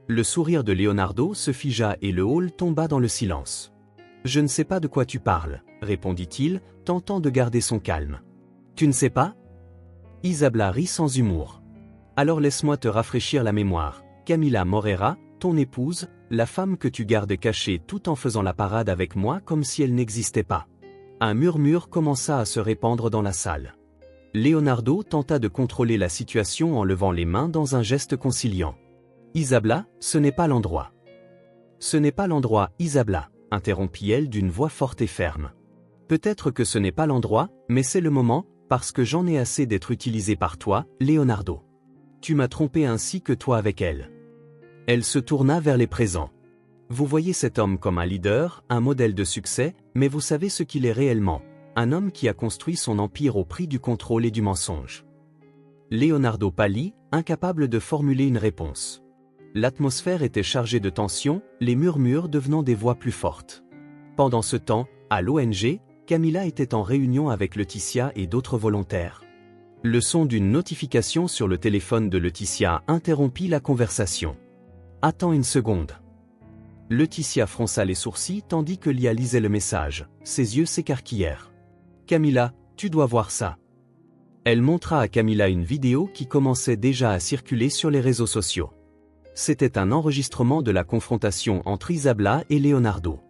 Le sourire de Leonardo se figea et le hall tomba dans le silence. « Je ne sais pas de quoi tu parles, » répondit-il, tentant de garder son calme. « Tu ne sais pas ?» Isabela rit sans humour. « Alors laisse-moi te rafraîchir la mémoire. Camilla Morera, ton épouse, la femme que tu gardes cachée tout en faisant la parade avec moi comme si elle n'existait pas. » Un murmure commença à se répandre dans la salle. Leonardo tenta de contrôler la situation en levant les mains dans un geste conciliant. « Isabela, ce n'est pas l'endroit. »« Ce n'est pas l'endroit, Isabela, » interrompit-elle d'une voix forte et ferme. « Peut-être que ce n'est pas l'endroit, mais c'est le moment, parce que j'en ai assez d'être utilisé par toi, Leonardo. Tu m'as trompé ainsi que toi avec elle. » Elle se tourna vers les présents. « Vous voyez cet homme comme un leader, un modèle de succès, mais vous savez ce qu'il est réellement, un homme qui a construit son empire au prix du contrôle et du mensonge. » Leonardo pâlit, incapable de formuler une réponse. L'atmosphère était chargée de tension, les murmures devenant des voix plus fortes. Pendant ce temps, à l'ONG, Camilla était en réunion avec Laetitia et d'autres volontaires. Le son d'une notification sur le téléphone de Laetitia interrompit la conversation. « Attends une seconde. » Laetitia fronça les sourcils tandis que Lia lisait le message, ses yeux s'écarquillèrent. « Camilla, tu dois voir ça. » Elle montra à Camilla une vidéo qui commençait déjà à circuler sur les réseaux sociaux. C'était un enregistrement de la confrontation entre Isabela et Leonardo.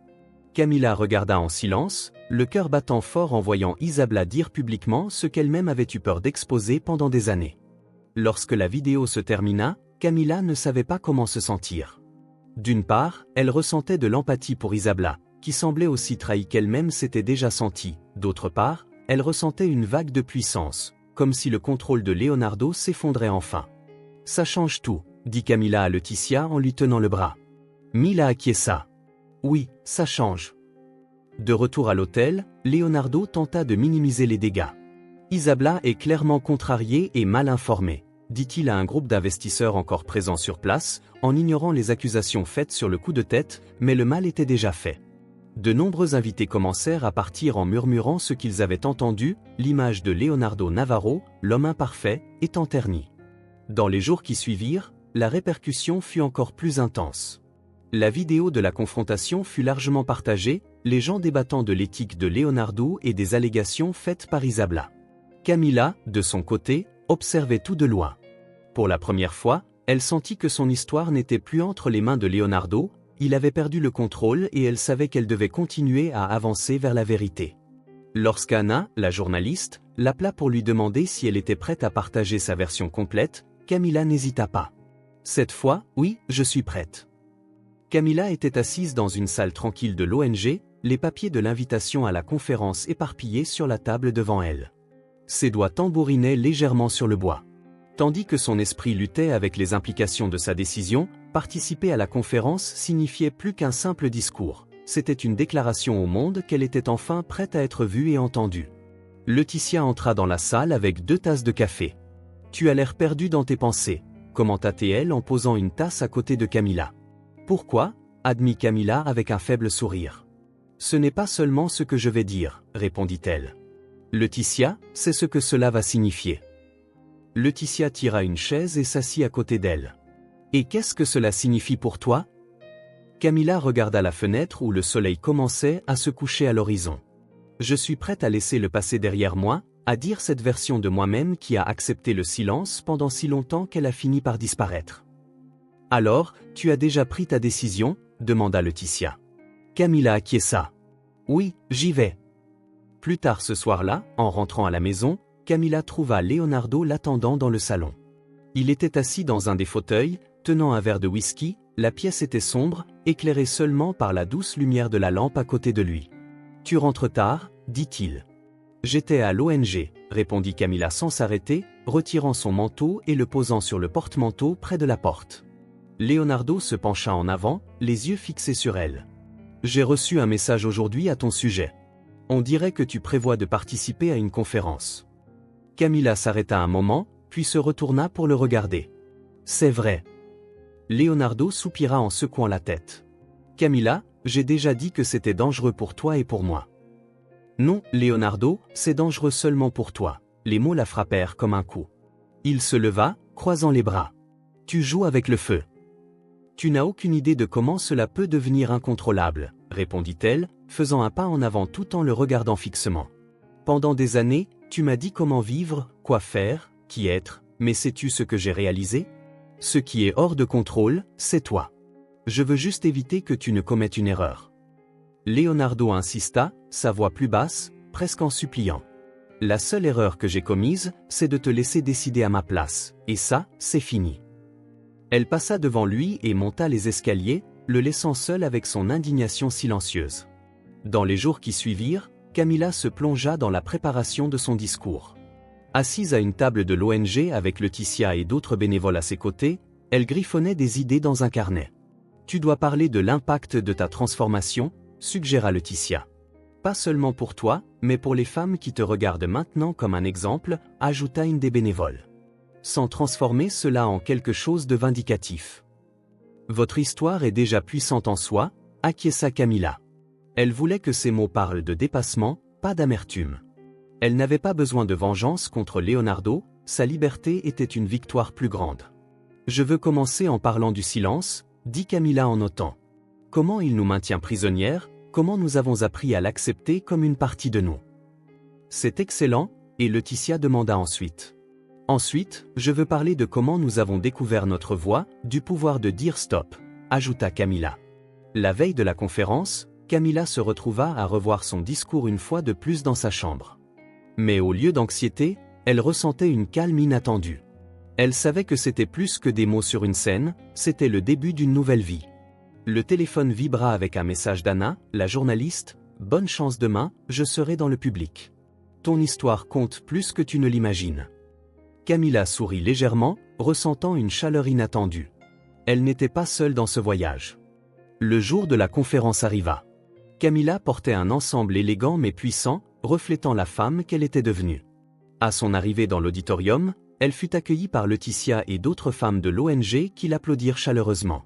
Camilla regarda en silence, le cœur battant fort en voyant Isabela dire publiquement ce qu'elle-même avait eu peur d'exposer pendant des années. Lorsque la vidéo se termina, Camilla ne savait pas comment se sentir. D'une part, elle ressentait de l'empathie pour Isabela, qui semblait aussi trahie qu'elle-même s'était déjà sentie. D'autre part, elle ressentait une vague de puissance, comme si le contrôle de Leonardo s'effondrait enfin. « Ça change tout, » dit Camilla à Laetitia en lui tenant le bras. Mila acquiesça. « Oui, ça change. » De retour à l'hôtel, Leonardo tenta de minimiser les dégâts. « Isabela est clairement contrariée et mal informée, » dit-il à un groupe d'investisseurs encore présents sur place, en ignorant les accusations faites sur le coup de tête, mais le mal était déjà fait. De nombreux invités commencèrent à partir en murmurant ce qu'ils avaient entendu, l'image de Leonardo Navarro, l'homme imparfait, étant ternie. Dans les jours qui suivirent, la répercussion fut encore plus intense. La vidéo de la confrontation fut largement partagée, les gens débattant de l'éthique de Leonardo et des allégations faites par Isabela. Camilla, de son côté, observait tout de loin. Pour la première fois, elle sentit que son histoire n'était plus entre les mains de Leonardo, il avait perdu le contrôle et elle savait qu'elle devait continuer à avancer vers la vérité. Lorsqu'Anna, la journaliste, l'appela pour lui demander si elle était prête à partager sa version complète, Camilla n'hésita pas. « Cette fois, oui, je suis prête. » Camilla était assise dans une salle tranquille de l'ONG, les papiers de l'invitation à la conférence éparpillés sur la table devant elle. Ses doigts tambourinaient légèrement sur le bois. Tandis que son esprit luttait avec les implications de sa décision, participer à la conférence signifiait plus qu'un simple discours. C'était une déclaration au monde qu'elle était enfin prête à être vue et entendue. Laetitia entra dans la salle avec 2 tasses de café. « Tu as l'air perdu dans tes pensées », commenta-t-elle en posant une tasse à côté de Camilla. « Pourquoi » admit Camilla avec un faible sourire. « Ce n'est pas seulement ce que je vais dire », répondit-elle. « Laetitia, c'est ce que cela va signifier. » Laetitia tira une chaise et s'assit à côté d'elle. « Et qu'est-ce que cela signifie pour toi ?» Camilla regarda la fenêtre où le soleil commençait à se coucher à l'horizon. « Je suis prête à laisser le passé derrière moi, à dire cette version de moi-même qui a accepté le silence pendant si longtemps qu'elle a fini par disparaître. »« Alors, tu as déjà pris ta décision ?» demanda Laetitia. Camilla acquiesça. « Oui, j'y vais. » Plus tard ce soir-là, en rentrant à la maison, Camilla trouva Leonardo l'attendant dans le salon. Il était assis dans un des fauteuils, tenant un verre de whisky, la pièce était sombre, éclairée seulement par la douce lumière de la lampe à côté de lui. « Tu rentres tard » dit-il. « J'étais à l'ONG » répondit Camilla sans s'arrêter, retirant son manteau et le posant sur le porte-manteau près de la porte. Leonardo se pencha en avant, les yeux fixés sur elle. « J'ai reçu un message aujourd'hui à ton sujet. On dirait que tu prévois de participer à une conférence. » Camilla s'arrêta un moment, puis se retourna pour le regarder. « C'est vrai. » Leonardo soupira en secouant la tête. « Camilla, j'ai déjà dit que c'était dangereux pour toi et pour moi. » « Non, Leonardo, c'est dangereux seulement pour toi. » Les mots la frappèrent comme un coup. Il se leva, croisant les bras. « Tu joues avec le feu. »« Tu n'as aucune idée de comment cela peut devenir incontrôlable, » répondit-elle, faisant un pas en avant tout en le regardant fixement. « Pendant des années, tu m'as dit comment vivre, quoi faire, qui être, mais sais-tu ce que j'ai réalisé? Ce qui est hors de contrôle, c'est toi. Je veux juste éviter que tu ne commettes une erreur. » Leonardo insista, sa voix plus basse, presque en suppliant. « La seule erreur que j'ai commise, c'est de te laisser décider à ma place, et ça, c'est fini. » Elle passa devant lui et monta les escaliers, le laissant seul avec son indignation silencieuse. Dans les jours qui suivirent, Camilla se plongea dans la préparation de son discours. Assise à une table de l'ONG avec Laetitia et d'autres bénévoles à ses côtés, elle griffonnait des idées dans un carnet. « Tu dois parler de l'impact de ta transformation », suggéra Laetitia. « Pas seulement pour toi, mais pour les femmes qui te regardent maintenant comme un exemple, » ajouta une des bénévoles. « Sans transformer cela en quelque chose de vindicatif. »« Votre histoire est déjà puissante en soi », acquiesça Camilla. Elle voulait que ces mots parlent de dépassement, pas d'amertume. Elle n'avait pas besoin de vengeance contre Leonardo, sa liberté était une victoire plus grande. « Je veux commencer en parlant du silence », dit Camilla en notant. « Comment il nous maintient prisonnières, comment nous avons appris à l'accepter comme une partie de nous. » « C'est excellent, » et Laetitia demanda ensuite. « Ensuite, je veux parler de comment nous avons découvert notre voix, du pouvoir de dire stop, » ajouta Camilla. La veille de la conférence, Camilla se retrouva à revoir son discours une fois de plus dans sa chambre. Mais au lieu d'anxiété, elle ressentait une calme inattendue. Elle savait que c'était plus que des mots sur une scène, c'était le début d'une nouvelle vie. Le téléphone vibra avec un message d'Anna, la journaliste. « Bonne chance demain, je serai dans le public. Ton histoire compte plus que tu ne l'imagines. » Camilla sourit légèrement, ressentant une chaleur inattendue. Elle n'était pas seule dans ce voyage. Le jour de la conférence arriva. Camilla portait un ensemble élégant mais puissant, reflétant la femme qu'elle était devenue. À son arrivée dans l'auditorium, elle fut accueillie par Laetitia et d'autres femmes de l'ONG qui l'applaudirent chaleureusement.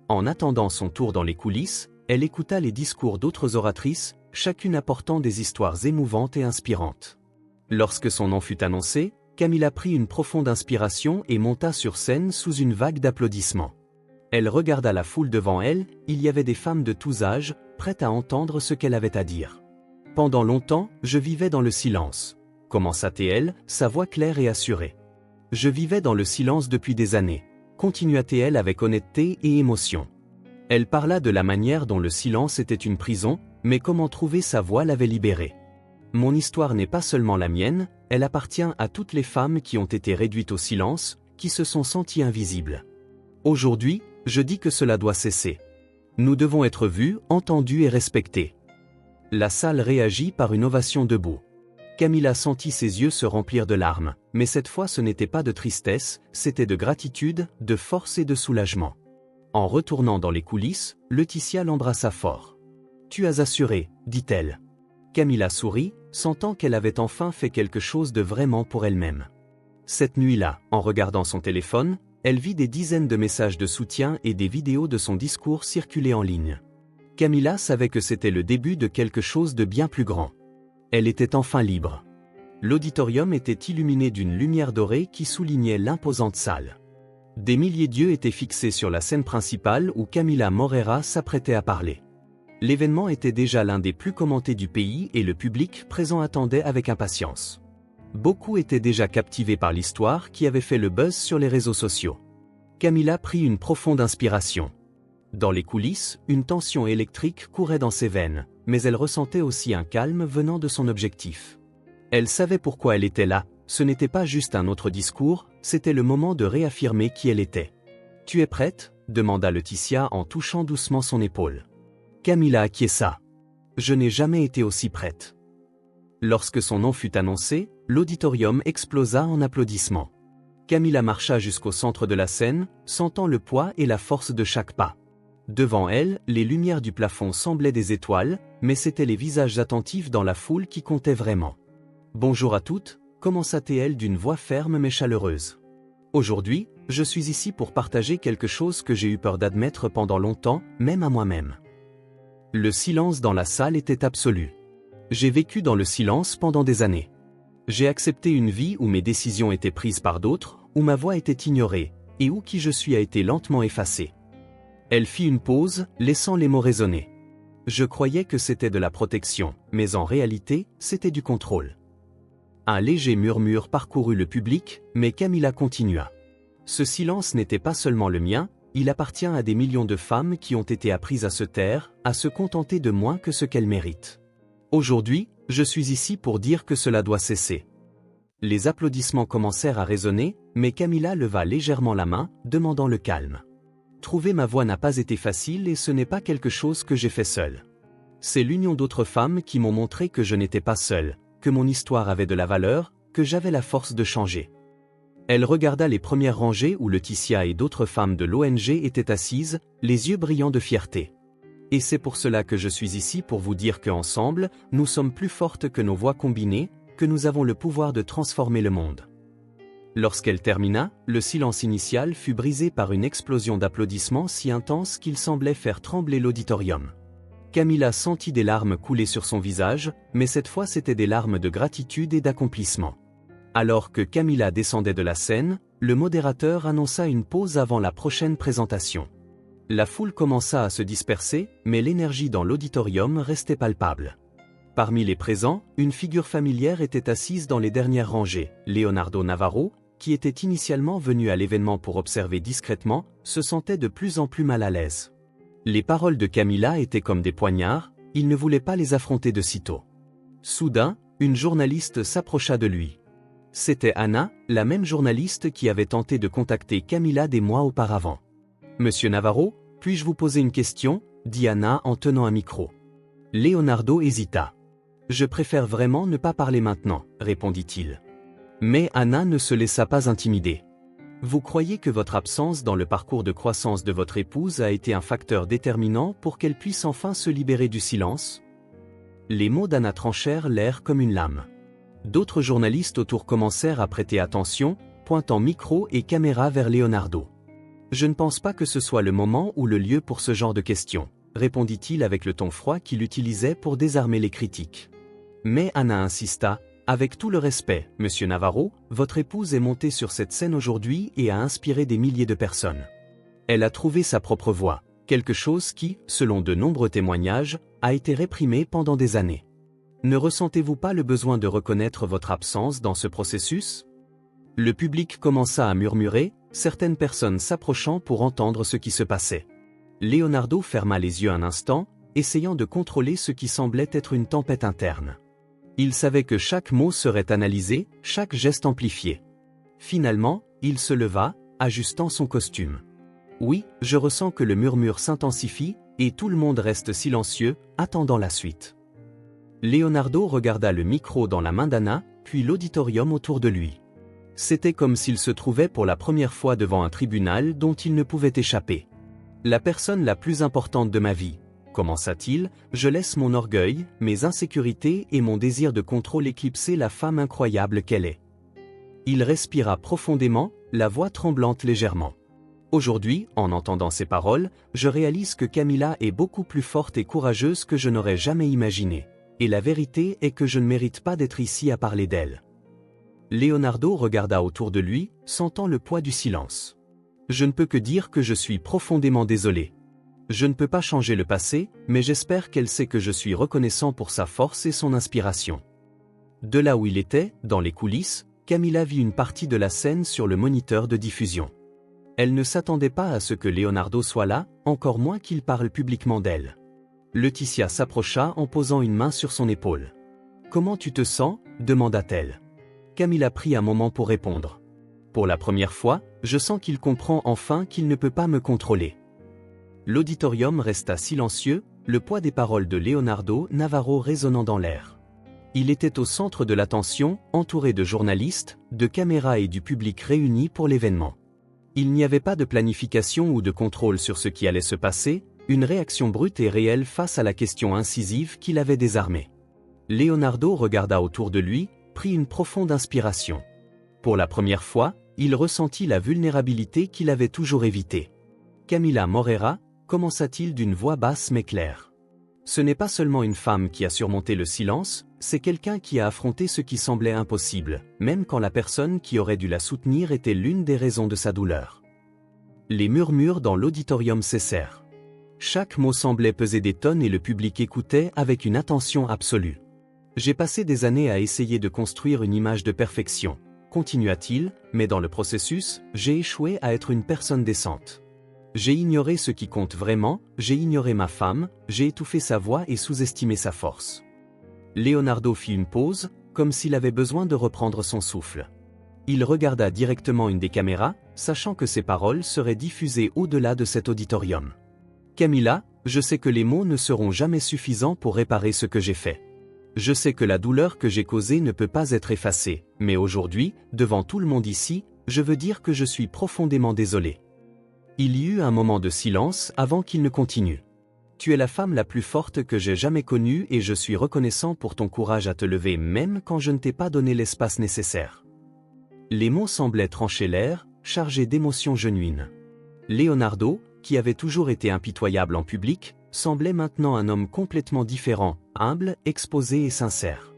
En attendant son tour dans les coulisses, elle écouta les discours d'autres oratrices, chacune apportant des histoires émouvantes et inspirantes. Lorsque son nom fut annoncé, Camilla prit une profonde inspiration et monta sur scène sous une vague d'applaudissements. Elle regarda la foule devant elle, il y avait des femmes de tous âges, prêtes à entendre ce qu'elle avait à dire. « Pendant longtemps, je vivais dans le silence », commença-t-elle, sa voix claire et assurée. « Je vivais dans le silence depuis des années », continua-t-elle avec honnêteté et émotion. Elle parla de la manière dont le silence était une prison, mais comment trouver sa voix l'avait libérée. « Mon histoire n'est pas seulement la mienne, elle appartient à toutes les femmes qui ont été réduites au silence, qui se sont senties invisibles. Aujourd'hui, je dis que cela doit cesser. Nous devons être vus, entendus et respectés. La salle réagit par une ovation debout. Camilla sentit ses yeux se remplir de larmes, mais cette fois ce n'était pas de tristesse, c'était de gratitude, de force et de soulagement. En retournant dans les coulisses, Laetitia l'embrassa fort. « Tu as assuré, dit-elle. » Camilla sourit, sentant qu'elle avait enfin fait quelque chose de vraiment pour elle-même. Cette nuit-là, en regardant son téléphone, elle vit des dizaines de messages de soutien et des vidéos de son discours circuler en ligne. Camilla savait que c'était le début de quelque chose de bien plus grand. Elle était enfin libre. L'auditorium était illuminé d'une lumière dorée qui soulignait l'imposante salle. Des milliers d'yeux étaient fixés sur la scène principale où Camila Morera s'apprêtait à parler. L'événement était déjà l'un des plus commentés du pays et le public présent attendait avec impatience. Beaucoup étaient déjà captivés par l'histoire qui avait fait le buzz sur les réseaux sociaux. Camilla prit une profonde inspiration. Dans les coulisses, une tension électrique courait dans ses veines, mais elle ressentait aussi un calme venant de son objectif. Elle savait pourquoi elle était là, ce n'était pas juste un autre discours, c'était le moment de réaffirmer qui elle était. « Tu es prête ?» demanda Laetitia en touchant doucement son épaule. Camilla acquiesça. « Je n'ai jamais été aussi prête. » Lorsque son nom fut annoncé, l'auditorium explosa en applaudissements. Camilla marcha jusqu'au centre de la scène, sentant le poids et la force de chaque pas. Devant elle, les lumières du plafond semblaient des étoiles, mais c'étaient les visages attentifs dans la foule qui comptaient vraiment. « Bonjour à toutes », commença-t-elle d'une voix ferme mais chaleureuse. « Aujourd'hui, je suis ici pour partager quelque chose que j'ai eu peur d'admettre pendant longtemps, même à moi-même. » Le silence dans la salle était absolu. J'ai vécu dans le silence pendant des années. J'ai accepté une vie où mes décisions étaient prises par d'autres, où ma voix était ignorée, et où qui je suis a été lentement effacé. Elle fit une pause, laissant les mots résonner. Je croyais que c'était de la protection, mais en réalité, c'était du contrôle. Un léger murmure parcourut le public, mais Camilla continua. Ce silence n'était pas seulement le mien, il appartient à des millions de femmes qui ont été apprises à se taire, à se contenter de moins que ce qu'elles méritent. Aujourd'hui, je suis ici pour dire que cela doit cesser. Les applaudissements commencèrent à résonner, mais Camilla leva légèrement la main, demandant le calme. Trouver ma voix n'a pas été facile et ce n'est pas quelque chose que j'ai fait seule. C'est l'union d'autres femmes qui m'ont montré que je n'étais pas seule, que mon histoire avait de la valeur, que j'avais la force de changer. Elle regarda les premières rangées où Laetitia et d'autres femmes de l'ONG étaient assises, les yeux brillants de fierté. Et c'est pour cela que je suis ici pour vous dire qu'ensemble, nous sommes plus fortes que nos voix combinées, que nous avons le pouvoir de transformer le monde. Lorsqu'elle termina, le silence initial fut brisé par une explosion d'applaudissements si intense qu'il semblait faire trembler l'auditorium. Camilla sentit des larmes couler sur son visage, mais cette fois c'étaient des larmes de gratitude et d'accomplissement. Alors que Camilla descendait de la scène, le modérateur annonça une pause avant la prochaine présentation. La foule commença à se disperser, mais l'énergie dans l'auditorium restait palpable. Parmi les présents, une figure familière était assise dans les dernières rangées, Leonardo Navarro, qui était initialement venu à l'événement pour observer discrètement, se sentait de plus en plus mal à l'aise. Les paroles de Camilla étaient comme des poignards, il ne voulait pas les affronter de sitôt. Soudain, une journaliste s'approcha de lui. C'était Anna, la même journaliste qui avait tenté de contacter Camilla des mois auparavant. « Monsieur Navarro, puis-je vous poser une question ?» dit Anna en tenant un micro. Leonardo hésita. « Je préfère vraiment ne pas parler maintenant, » répondit-il. Mais Anna ne se laissa pas intimider. « Vous croyez que votre absence dans le parcours de croissance de votre épouse a été un facteur déterminant pour qu'elle puisse enfin se libérer du silence ?» Les mots d'Anna tranchèrent l'air comme une lame. D'autres journalistes autour commencèrent à prêter attention, pointant micro et caméra vers Leonardo. « Je ne pense pas que ce soit le moment ou le lieu pour ce genre de questions, » répondit-il avec le ton froid qu'il utilisait pour désarmer les critiques. Mais Anna insista, « Avec tout le respect, monsieur Navarro, votre épouse est montée sur cette scène aujourd'hui et a inspiré des milliers de personnes. Elle a trouvé sa propre voix, quelque chose qui, selon de nombreux témoignages, a été réprimé pendant des années. Ne ressentez-vous pas le besoin de reconnaître votre absence dans ce processus ?» Le public commença à murmurer, certaines personnes s'approchant pour entendre ce qui se passait. Leonardo ferma les yeux un instant, essayant de contrôler ce qui semblait être une tempête interne. Il savait que chaque mot serait analysé, chaque geste amplifié. Finalement, il se leva, ajustant son costume. « Oui, je ressens que le murmure s'intensifie, et tout le monde reste silencieux, attendant la suite. » Leonardo regarda le micro dans la main d'Anna, puis l'auditorium autour de lui. C'était comme s'il se trouvait pour la première fois devant un tribunal dont il ne pouvait échapper. La personne la plus importante de ma vie, commença-t-il, je laisse mon orgueil, mes insécurités et mon désir de contrôle éclipser la femme incroyable qu'elle est. Il respira profondément, la voix tremblante légèrement. Aujourd'hui, en entendant ces paroles, je réalise que Camilla est beaucoup plus forte et courageuse que je n'aurais jamais imaginé. Et la vérité est que je ne mérite pas d'être ici à parler d'elle. Leonardo regarda autour de lui, sentant le poids du silence. Je ne peux que dire que je suis profondément désolé. Je ne peux pas changer le passé, mais j'espère qu'elle sait que je suis reconnaissant pour sa force et son inspiration. De là où il était, dans les coulisses, Camilla vit une partie de la scène sur le moniteur de diffusion. Elle ne s'attendait pas à ce que Leonardo soit là, encore moins qu'il parle publiquement d'elle. Laetitia s'approcha en posant une main sur son épaule. « Comment tu te sens ?» demanda-t-elle. Camilla prit un moment pour répondre. « Pour la première fois, je sens qu'il comprend enfin qu'il ne peut pas me contrôler. » L'auditorium resta silencieux, le poids des paroles de Leonardo Navarro résonnant dans l'air. Il était au centre de l'attention, entouré de journalistes, de caméras et du public réunis pour l'événement. Il n'y avait pas de planification ou de contrôle sur ce qui allait se passer, une réaction brute et réelle face à la question incisive qui l'avait désarmé. Leonardo regarda autour de lui, prit une profonde inspiration. Pour la première fois, il ressentit la vulnérabilité qu'il avait toujours évitée. « Camilla Morera », commença-t-il d'une voix basse mais claire. Ce n'est pas seulement une femme qui a surmonté le silence, c'est quelqu'un qui a affronté ce qui semblait impossible, même quand la personne qui aurait dû la soutenir était l'une des raisons de sa douleur. Les murmures dans l'auditorium cessèrent. Chaque mot semblait peser des tonnes et le public écoutait avec une attention absolue. « J'ai passé des années à essayer de construire une image de perfection, continua-t-il, mais dans le processus, j'ai échoué à être une personne décente. J'ai ignoré ce qui compte vraiment, j'ai ignoré ma femme, j'ai étouffé sa voix et sous-estimé sa force. » Leonardo fit une pause, comme s'il avait besoin de reprendre son souffle. Il regarda directement une des caméras, sachant que ses paroles seraient diffusées au-delà de cet auditorium. « Camilla, je sais que les mots ne seront jamais suffisants pour réparer ce que j'ai fait. Je sais que la douleur que j'ai causée ne peut pas être effacée, mais aujourd'hui, devant tout le monde ici, je veux dire que je suis profondément désolé. » Il y eut un moment de silence avant qu'il ne continue. « Tu es la femme la plus forte que j'ai jamais connue et je suis reconnaissant pour ton courage à te lever même quand je ne t'ai pas donné l'espace nécessaire. » Les mots semblaient trancher l'air, chargés d'émotions genuines. Leonardo, qui avait toujours été impitoyable en public, semblait maintenant un homme complètement différent, humble, exposé et sincère.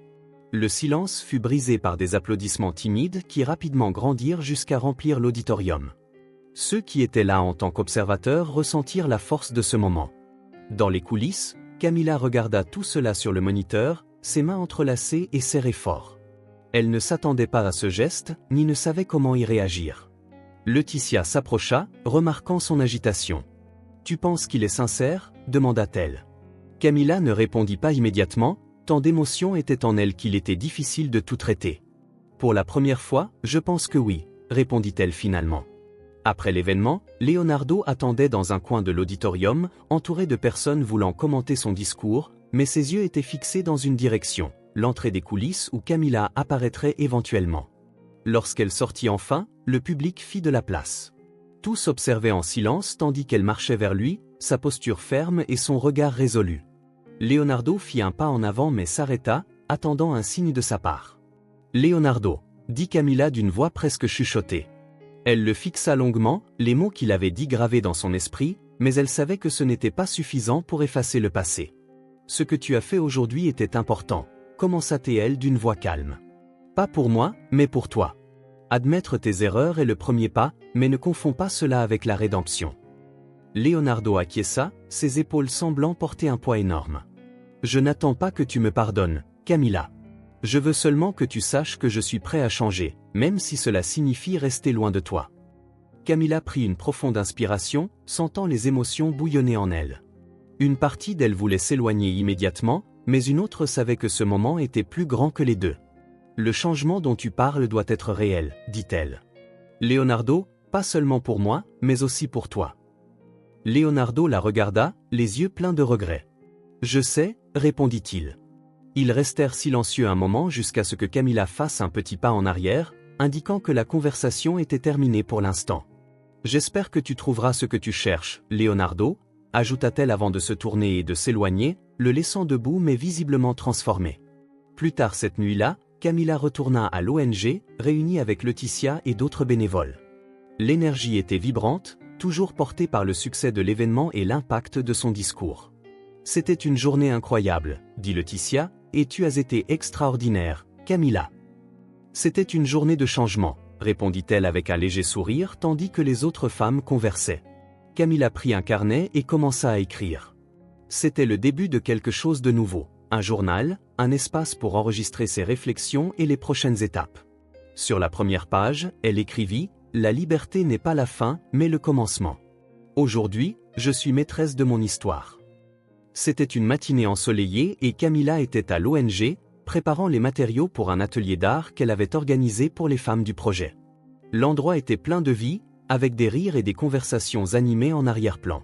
Le silence fut brisé par des applaudissements timides qui rapidement grandirent jusqu'à remplir l'auditorium. Ceux qui étaient là en tant qu'observateurs ressentirent la force de ce moment. Dans les coulisses, Camilla regarda tout cela sur le moniteur, ses mains entrelacées et serrées fort. Elle ne s'attendait pas à ce geste, ni ne savait comment y réagir. Laetitia s'approcha, remarquant son agitation. « Tu penses qu'il est sincère ?» demanda-t-elle. Camilla ne répondit pas immédiatement, tant d'émotions étaient en elle qu'il était difficile de tout traiter. « Pour la première fois, je pense que oui, » répondit-elle finalement. Après l'événement, Leonardo attendait dans un coin de l'auditorium, entouré de personnes voulant commenter son discours, mais ses yeux étaient fixés dans une direction, l'entrée des coulisses où Camilla apparaîtrait éventuellement. Lorsqu'elle sortit enfin, le public fit de la place. Tous observaient en silence tandis qu'elle marchait vers lui, sa posture ferme et son regard résolu. Leonardo fit un pas en avant mais s'arrêta, attendant un signe de sa part. « Leonardo » dit Camilla d'une voix presque chuchotée. Elle le fixa longuement, les mots qu'il avait dit gravés dans son esprit, mais elle savait que ce n'était pas suffisant pour effacer le passé. « Ce que tu as fait aujourd'hui était important », commença-t-elle d'une voix calme. « Pas pour moi, mais pour toi. Admettre tes erreurs est le premier pas, mais ne confonds pas cela avec la rédemption. » Leonardo acquiesça, ses épaules semblant porter un poids énorme. « Je n'attends pas que tu me pardonnes, Camilla. Je veux seulement que tu saches que je suis prêt à changer, même si cela signifie rester loin de toi. » Camilla prit une profonde inspiration, sentant les émotions bouillonner en elle. Une partie d'elle voulait s'éloigner immédiatement, mais une autre savait que ce moment était plus grand que les deux. « Le changement dont tu parles doit être réel, » dit-elle. « Leonardo, pas seulement pour moi, mais aussi pour toi. » Leonardo la regarda, les yeux pleins de regret. « Je sais, » répondit-il. Ils restèrent silencieux un moment jusqu'à ce que Camilla fasse un petit pas en arrière, indiquant que la conversation était terminée pour l'instant. « J'espère que tu trouveras ce que tu cherches, Leonardo », ajouta-t-elle avant de se tourner et de s'éloigner, le laissant debout mais visiblement transformé. Plus tard cette nuit-là, Camilla retourna à l'ONG, réunie avec Laetitia et d'autres bénévoles. L'énergie était vibrante, toujours portée par le succès de l'événement et l'impact de son discours. « C'était une journée incroyable, dit Laetitia, et tu as été extraordinaire, Camilla. » « C'était une journée de changement, répondit-elle avec un léger sourire tandis que les autres femmes conversaient. Camilla prit un carnet et commença à écrire. C'était le début de quelque chose de nouveau, un journal, un espace pour enregistrer ses réflexions et les prochaines étapes. Sur la première page, elle écrivit « La liberté n'est pas la fin, mais le commencement. Aujourd'hui, je suis maîtresse de mon histoire. » C'était une matinée ensoleillée et Camilla était à l'ONG, préparant les matériaux pour un atelier d'art qu'elle avait organisé pour les femmes du projet. L'endroit était plein de vie, avec des rires et des conversations animées en arrière-plan.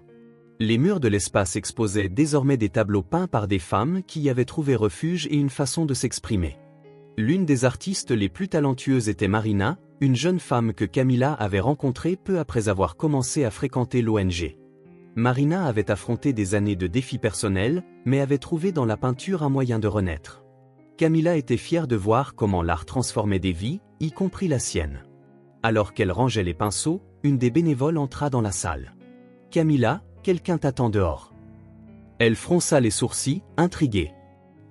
Les murs de l'espace exposaient désormais des tableaux peints par des femmes qui y avaient trouvé refuge et une façon de s'exprimer. L'une des artistes les plus talentueuses était Marina, une jeune femme que Camilla avait rencontrée peu après avoir commencé à fréquenter l'ONG. Marina avait affronté des années de défis personnels, mais avait trouvé dans la peinture un moyen de renaître. Camilla était fière de voir comment l'art transformait des vies, y compris la sienne. Alors qu'elle rangeait les pinceaux, une des bénévoles entra dans la salle. « Camilla, quelqu'un t'attend dehors. » Elle fronça les sourcils, intriguée.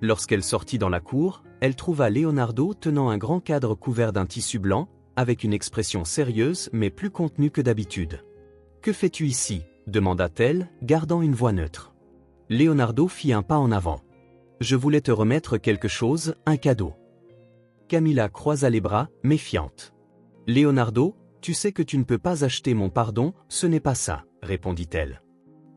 Lorsqu'elle sortit dans la cour, elle trouva Leonardo tenant un grand cadre couvert d'un tissu blanc, avec une expression sérieuse mais plus contenue que d'habitude. « Que fais-tu ici » demanda-t-elle, gardant une voix neutre. Leonardo fit un pas en avant. « Je voulais te remettre quelque chose, un cadeau. » Camilla croisa les bras, méfiante. « Leonardo, tu sais que tu ne peux pas acheter mon pardon, ce n'est pas ça, » répondit-elle.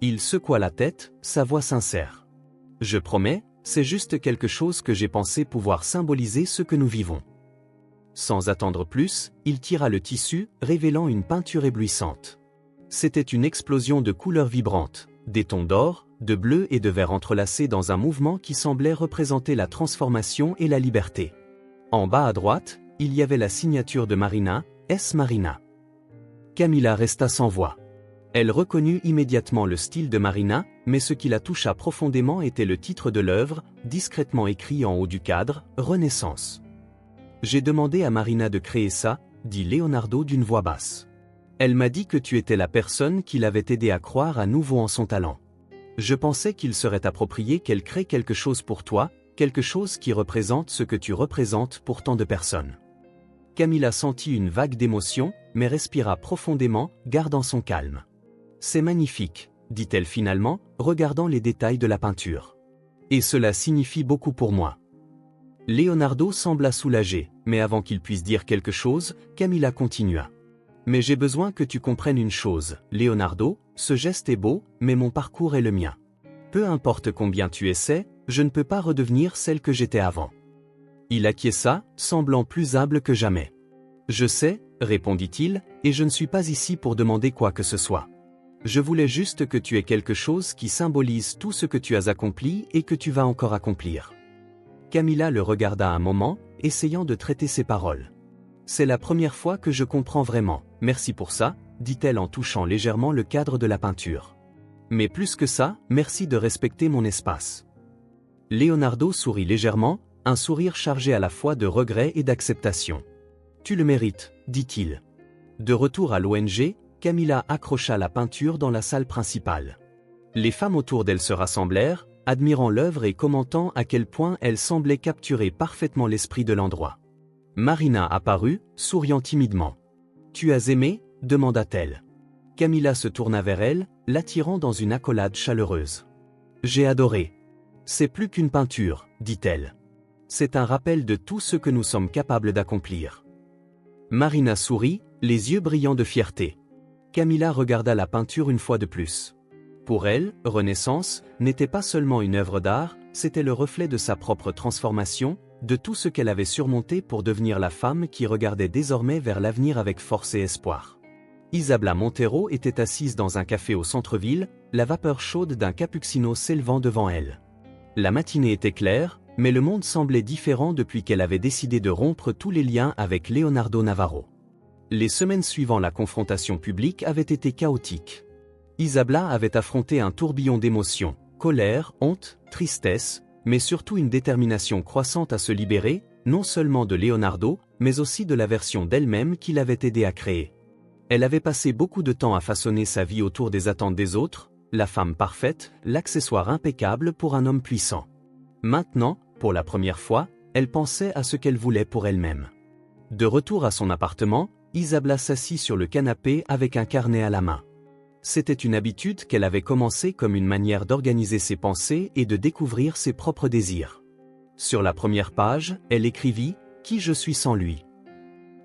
Il secoua la tête, sa voix sincère. « Je promets, c'est juste quelque chose que j'ai pensé pouvoir symboliser ce que nous vivons. » Sans attendre plus, il tira le tissu, révélant une peinture éblouissante. C'était une explosion de couleurs vibrantes, des tons d'or, de bleu et de vert entrelacés dans un mouvement qui semblait représenter la transformation et la liberté. En bas à droite, il y avait la signature de Marina, S. Marina. Camilla resta sans voix. Elle reconnut immédiatement le style de Marina, mais ce qui la toucha profondément était le titre de l'œuvre, discrètement écrit en haut du cadre, Renaissance. « J'ai demandé à Marina de créer ça, » dit Leonardo d'une voix basse. « Elle m'a dit que tu étais la personne qui l'avait aidé à croire à nouveau en son talent. Je pensais qu'il serait approprié qu'elle crée quelque chose pour toi, quelque chose qui représente ce que tu représentes pour tant de personnes. » Camilla sentit une vague d'émotion, mais respira profondément, gardant son calme. « C'est magnifique, » dit-elle finalement, regardant les détails de la peinture. « Et cela signifie beaucoup pour moi. » Leonardo sembla soulagé, mais avant qu'il puisse dire quelque chose, Camilla continua. « Mais j'ai besoin que tu comprennes une chose, Leonardo, ce geste est beau, mais mon parcours est le mien. Peu importe combien tu essaies, je ne peux pas redevenir celle que j'étais avant. » Il acquiesça, semblant plus humble que jamais. « Je sais, » répondit-il, « et je ne suis pas ici pour demander quoi que ce soit. Je voulais juste que tu aies quelque chose qui symbolise tout ce que tu as accompli et que tu vas encore accomplir. » Camilla le regarda un moment, essayant de traiter ses paroles. « C'est la première fois que je comprends vraiment, merci pour ça, » dit-elle en touchant légèrement le cadre de la peinture. « Mais plus que ça, merci de respecter mon espace. » Leonardo sourit légèrement, un sourire chargé à la fois de regret et d'acceptation. « Tu le mérites, » dit-il. De retour à l'ONG, Camilla accrocha la peinture dans la salle principale. Les femmes autour d'elle se rassemblèrent, admirant l'œuvre et commentant à quel point elle semblait capturer parfaitement l'esprit de l'endroit. Marina apparut, souriant timidement. « Tu as aimé » demanda-t-elle. Camilla se tourna vers elle, l'attirant dans une accolade chaleureuse. « J'ai adoré. C'est plus qu'une peinture, » dit-elle. « C'est un rappel de tout ce que nous sommes capables d'accomplir. » Marina sourit, les yeux brillants de fierté. Camilla regarda la peinture une fois de plus. Pour elle, Renaissance n'était pas seulement une œuvre d'art, c'était le reflet de sa propre transformation, de tout ce qu'elle avait surmonté pour devenir la femme qui regardait désormais vers l'avenir avec force et espoir. Isabella Montero était assise dans un café au centre-ville, la vapeur chaude d'un cappuccino s'élevant devant elle. La matinée était claire, mais le monde semblait différent depuis qu'elle avait décidé de rompre tous les liens avec Leonardo Navarro. Les semaines suivant la confrontation publique avaient été chaotiques. Isabla avait affronté un tourbillon d'émotions, colère, honte, tristesse, mais surtout une détermination croissante à se libérer, non seulement de Leonardo, mais aussi de la version d'elle-même qui l'avait aidé à créer. Elle avait passé beaucoup de temps à façonner sa vie autour des attentes des autres, la femme parfaite, l'accessoire impeccable pour un homme puissant. Maintenant, pour la première fois, elle pensait à ce qu'elle voulait pour elle-même. De retour à son appartement, Isabla s'assit sur le canapé avec un carnet à la main. C'était une habitude qu'elle avait commencée comme une manière d'organiser ses pensées et de découvrir ses propres désirs. Sur la première page, elle écrivit « Qui je suis sans lui ».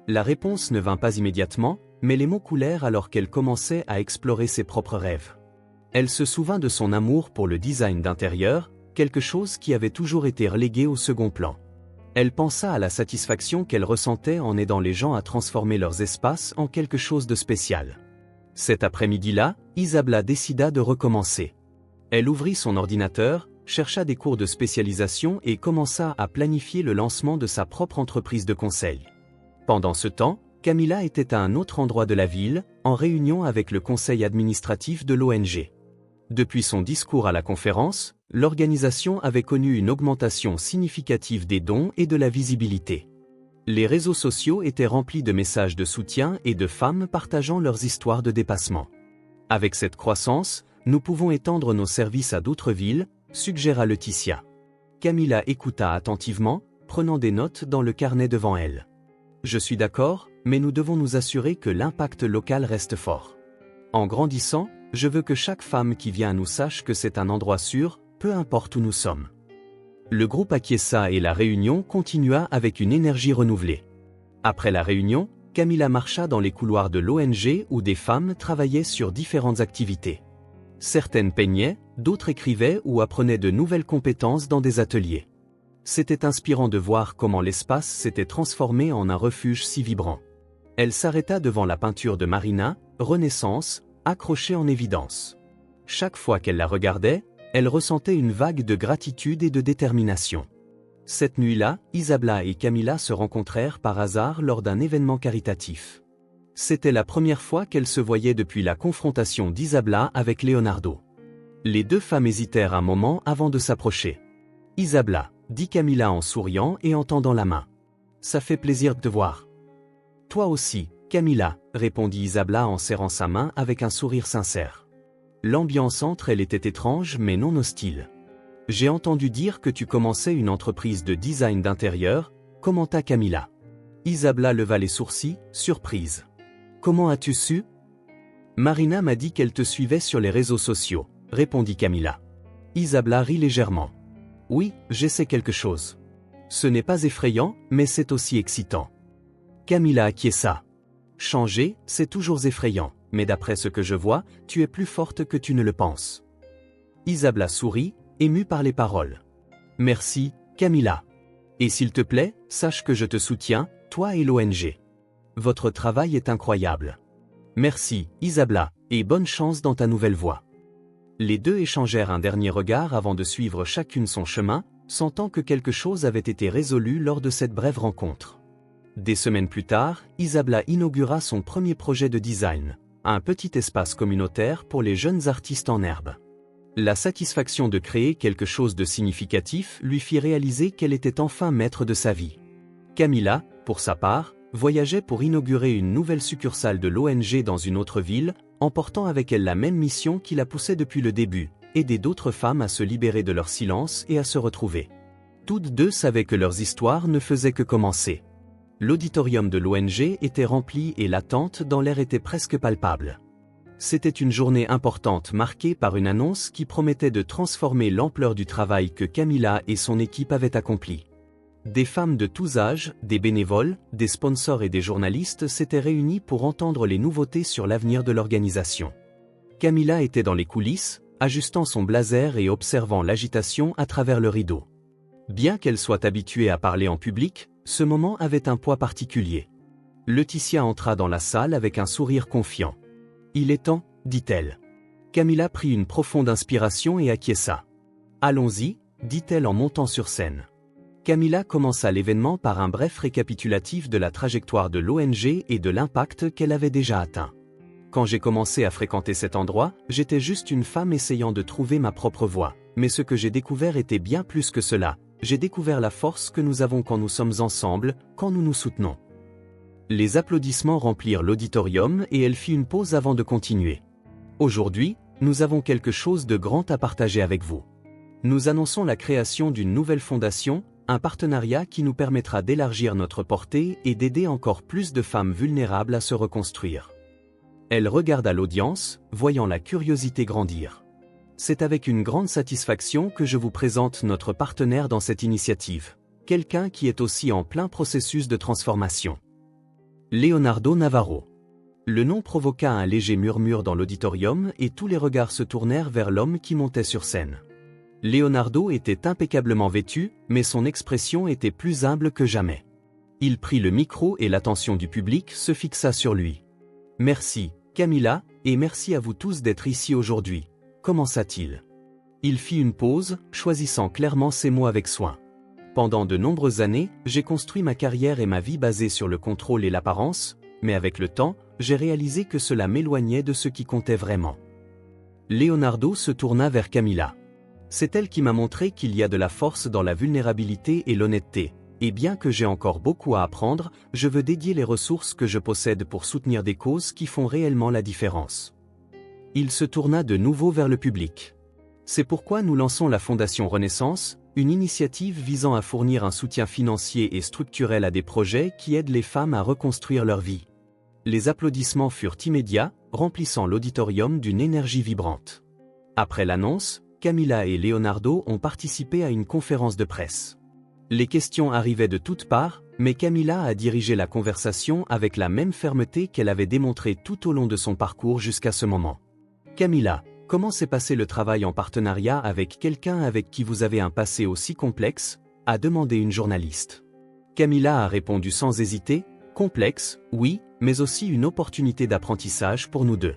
La réponse ne vint pas immédiatement, mais les mots coulèrent alors qu'elle commençait à explorer ses propres rêves. Elle se souvint de son amour pour le design d'intérieur, quelque chose qui avait toujours été relégué au second plan. Elle pensa à la satisfaction qu'elle ressentait en aidant les gens à transformer leurs espaces en quelque chose de spécial. Cet après-midi-là, Isabla décida de recommencer. Elle ouvrit son ordinateur, chercha des cours de spécialisation et commença à planifier le lancement de sa propre entreprise de conseil. Pendant ce temps, Camilla était à un autre endroit de la ville, en réunion avec le conseil administratif de l'ONG. Depuis son discours à la conférence, l'organisation avait connu une augmentation significative des dons et de la visibilité. Les réseaux sociaux étaient remplis de messages de soutien et de femmes partageant leurs histoires de dépassement. Avec cette croissance, nous pouvons étendre nos services à d'autres villes, suggéra Laetitia. Camilla écouta attentivement, prenant des notes dans le carnet devant elle. Je suis d'accord, mais nous devons nous assurer que l'impact local reste fort. En grandissant, je veux que chaque femme qui vient à nous sache que c'est un endroit sûr, peu importe où nous sommes. Le groupe acquiesça et la réunion continua avec une énergie renouvelée. Après la réunion, Camilla marcha dans les couloirs de l'ONG où des femmes travaillaient sur différentes activités. Certaines peignaient, d'autres écrivaient ou apprenaient de nouvelles compétences dans des ateliers. C'était inspirant de voir comment l'espace s'était transformé en un refuge si vibrant. Elle s'arrêta devant la peinture de Marina, Renaissance, accrochée en évidence. Chaque fois qu'elle la regardait, elle ressentait une vague de gratitude et de détermination. Cette nuit-là, Isabla et Camilla se rencontrèrent par hasard lors d'un événement caritatif. C'était la première fois qu'elles se voyaient depuis la confrontation d'Isabla avec Leonardo. Les deux femmes hésitèrent un moment avant de s'approcher. « Isabla » dit Camilla en souriant et en tendant la main. « Ça fait plaisir de te voir. »« Toi aussi, Camilla » répondit Isabla en serrant sa main avec un sourire sincère. L'ambiance entre elles était étrange mais non hostile. « J'ai entendu dire que tu commençais une entreprise de design d'intérieur » commenta Camilla. Isabla leva les sourcils, surprise. « Comment as-tu su ?»« Marina m'a dit qu'elle te suivait sur les réseaux sociaux » répondit Camilla. Isabla rit légèrement. « Oui, j'essaie quelque chose. Ce n'est pas effrayant, mais c'est aussi excitant. » Camilla acquiesça. « Changer, c'est toujours effrayant, mais d'après ce que je vois, tu es plus forte que tu ne le penses. » Isabla sourit, émue par les paroles. « Merci, Camilla. Et s'il te plaît, sache que je te soutiens, toi et l'ONG. Votre travail est incroyable. Merci, Isabla, et bonne chance dans ta nouvelle voie. » Les deux échangèrent un dernier regard avant de suivre chacune son chemin, sentant que quelque chose avait été résolu lors de cette brève rencontre. Des semaines plus tard, Isabla inaugura son premier projet de design, un petit espace communautaire pour les jeunes artistes en herbe. La satisfaction de créer quelque chose de significatif lui fit réaliser qu'elle était enfin maître de sa vie. Camilla, pour sa part, voyageait pour inaugurer une nouvelle succursale de l'ONG dans une autre ville, emportant avec elle la même mission qui la poussait depuis le début, aider d'autres femmes à se libérer de leur silence et à se retrouver. Toutes deux savaient que leurs histoires ne faisaient que commencer. L'auditorium de l'ONG était rempli et l'attente dans l'air était presque palpable. C'était une journée importante marquée par une annonce qui promettait de transformer l'ampleur du travail que Camilla et son équipe avaient accompli. Des femmes de tous âges, des bénévoles, des sponsors et des journalistes s'étaient réunis pour entendre les nouveautés sur l'avenir de l'organisation. Camilla était dans les coulisses, ajustant son blazer et observant l'agitation à travers le rideau. Bien qu'elle soit habituée à parler en public, ce moment avait un poids particulier. Laetitia entra dans la salle avec un sourire confiant. « Il est temps, dit-elle. » Camilla prit une profonde inspiration et acquiesça. « Allons-y, dit-elle en montant sur scène. Camilla commença l'événement par un bref récapitulatif de la trajectoire de l'ONG et de l'impact qu'elle avait déjà atteint. Quand j'ai commencé à fréquenter cet endroit, j'étais juste une femme essayant de trouver ma propre voie. Mais ce que j'ai découvert était bien plus que cela. J'ai découvert la force que nous avons quand nous sommes ensemble, quand nous nous soutenons. Les applaudissements remplirent l'auditorium et elle fit une pause avant de continuer. Aujourd'hui, nous avons quelque chose de grand à partager avec vous. Nous annonçons la création d'une nouvelle fondation, un partenariat qui nous permettra d'élargir notre portée et d'aider encore plus de femmes vulnérables à se reconstruire. Elle regarda l'audience, voyant la curiosité grandir. C'est avec une grande satisfaction que je vous présente notre partenaire dans cette initiative, quelqu'un qui est aussi en plein processus de transformation. Leonardo Navarro. Le nom provoqua un léger murmure dans l'auditorium et tous les regards se tournèrent vers l'homme qui montait sur scène. Leonardo était impeccablement vêtu, mais son expression était plus humble que jamais. Il prit le micro et l'attention du public se fixa sur lui. « Merci, Camilla, et merci à vous tous d'être ici aujourd'hui », commença-t-il. Il fit une pause, choisissant clairement ses mots avec soin. « Pendant de nombreuses années, j'ai construit ma carrière et ma vie basée sur le contrôle et l'apparence, mais avec le temps, j'ai réalisé que cela m'éloignait de ce qui comptait vraiment. » Leonardo se tourna vers Camilla. C'est elle qui m'a montré qu'il y a de la force dans la vulnérabilité et l'honnêteté, et bien que j'ai encore beaucoup à apprendre, je veux dédier les ressources que je possède pour soutenir des causes qui font réellement la différence. Il se tourna de nouveau vers le public. C'est pourquoi nous lançons la Fondation Renaissance, une initiative visant à fournir un soutien financier et structurel à des projets qui aident les femmes à reconstruire leur vie. Les applaudissements furent immédiats, remplissant l'auditorium d'une énergie vibrante. Après l'annonce, Camilla et Leonardo ont participé à une conférence de presse. Les questions arrivaient de toutes parts, mais Camilla a dirigé la conversation avec la même fermeté qu'elle avait démontrée tout au long de son parcours jusqu'à ce moment. Camilla, comment s'est passé le travail en partenariat avec quelqu'un avec qui vous avez un passé aussi complexe ? A demandé une journaliste. Camilla a répondu sans hésiter, complexe, oui, mais aussi une opportunité d'apprentissage pour nous deux.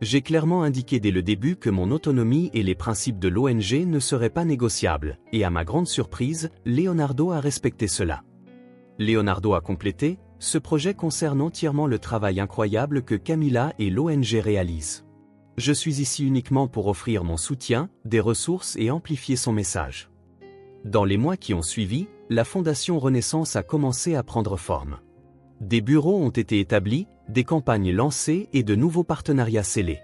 J'ai clairement indiqué dès le début que mon autonomie et les principes de l'ONG ne seraient pas négociables, et à ma grande surprise, Leonardo a respecté cela. Leonardo a complété, ce projet concerne entièrement le travail incroyable que Camilla et l'ONG réalisent. Je suis ici uniquement pour offrir mon soutien, des ressources et amplifier son message. Dans les mois qui ont suivi, la Fondation Renaissance a commencé à prendre forme. Des bureaux ont été établis, des campagnes lancées et de nouveaux partenariats scellés.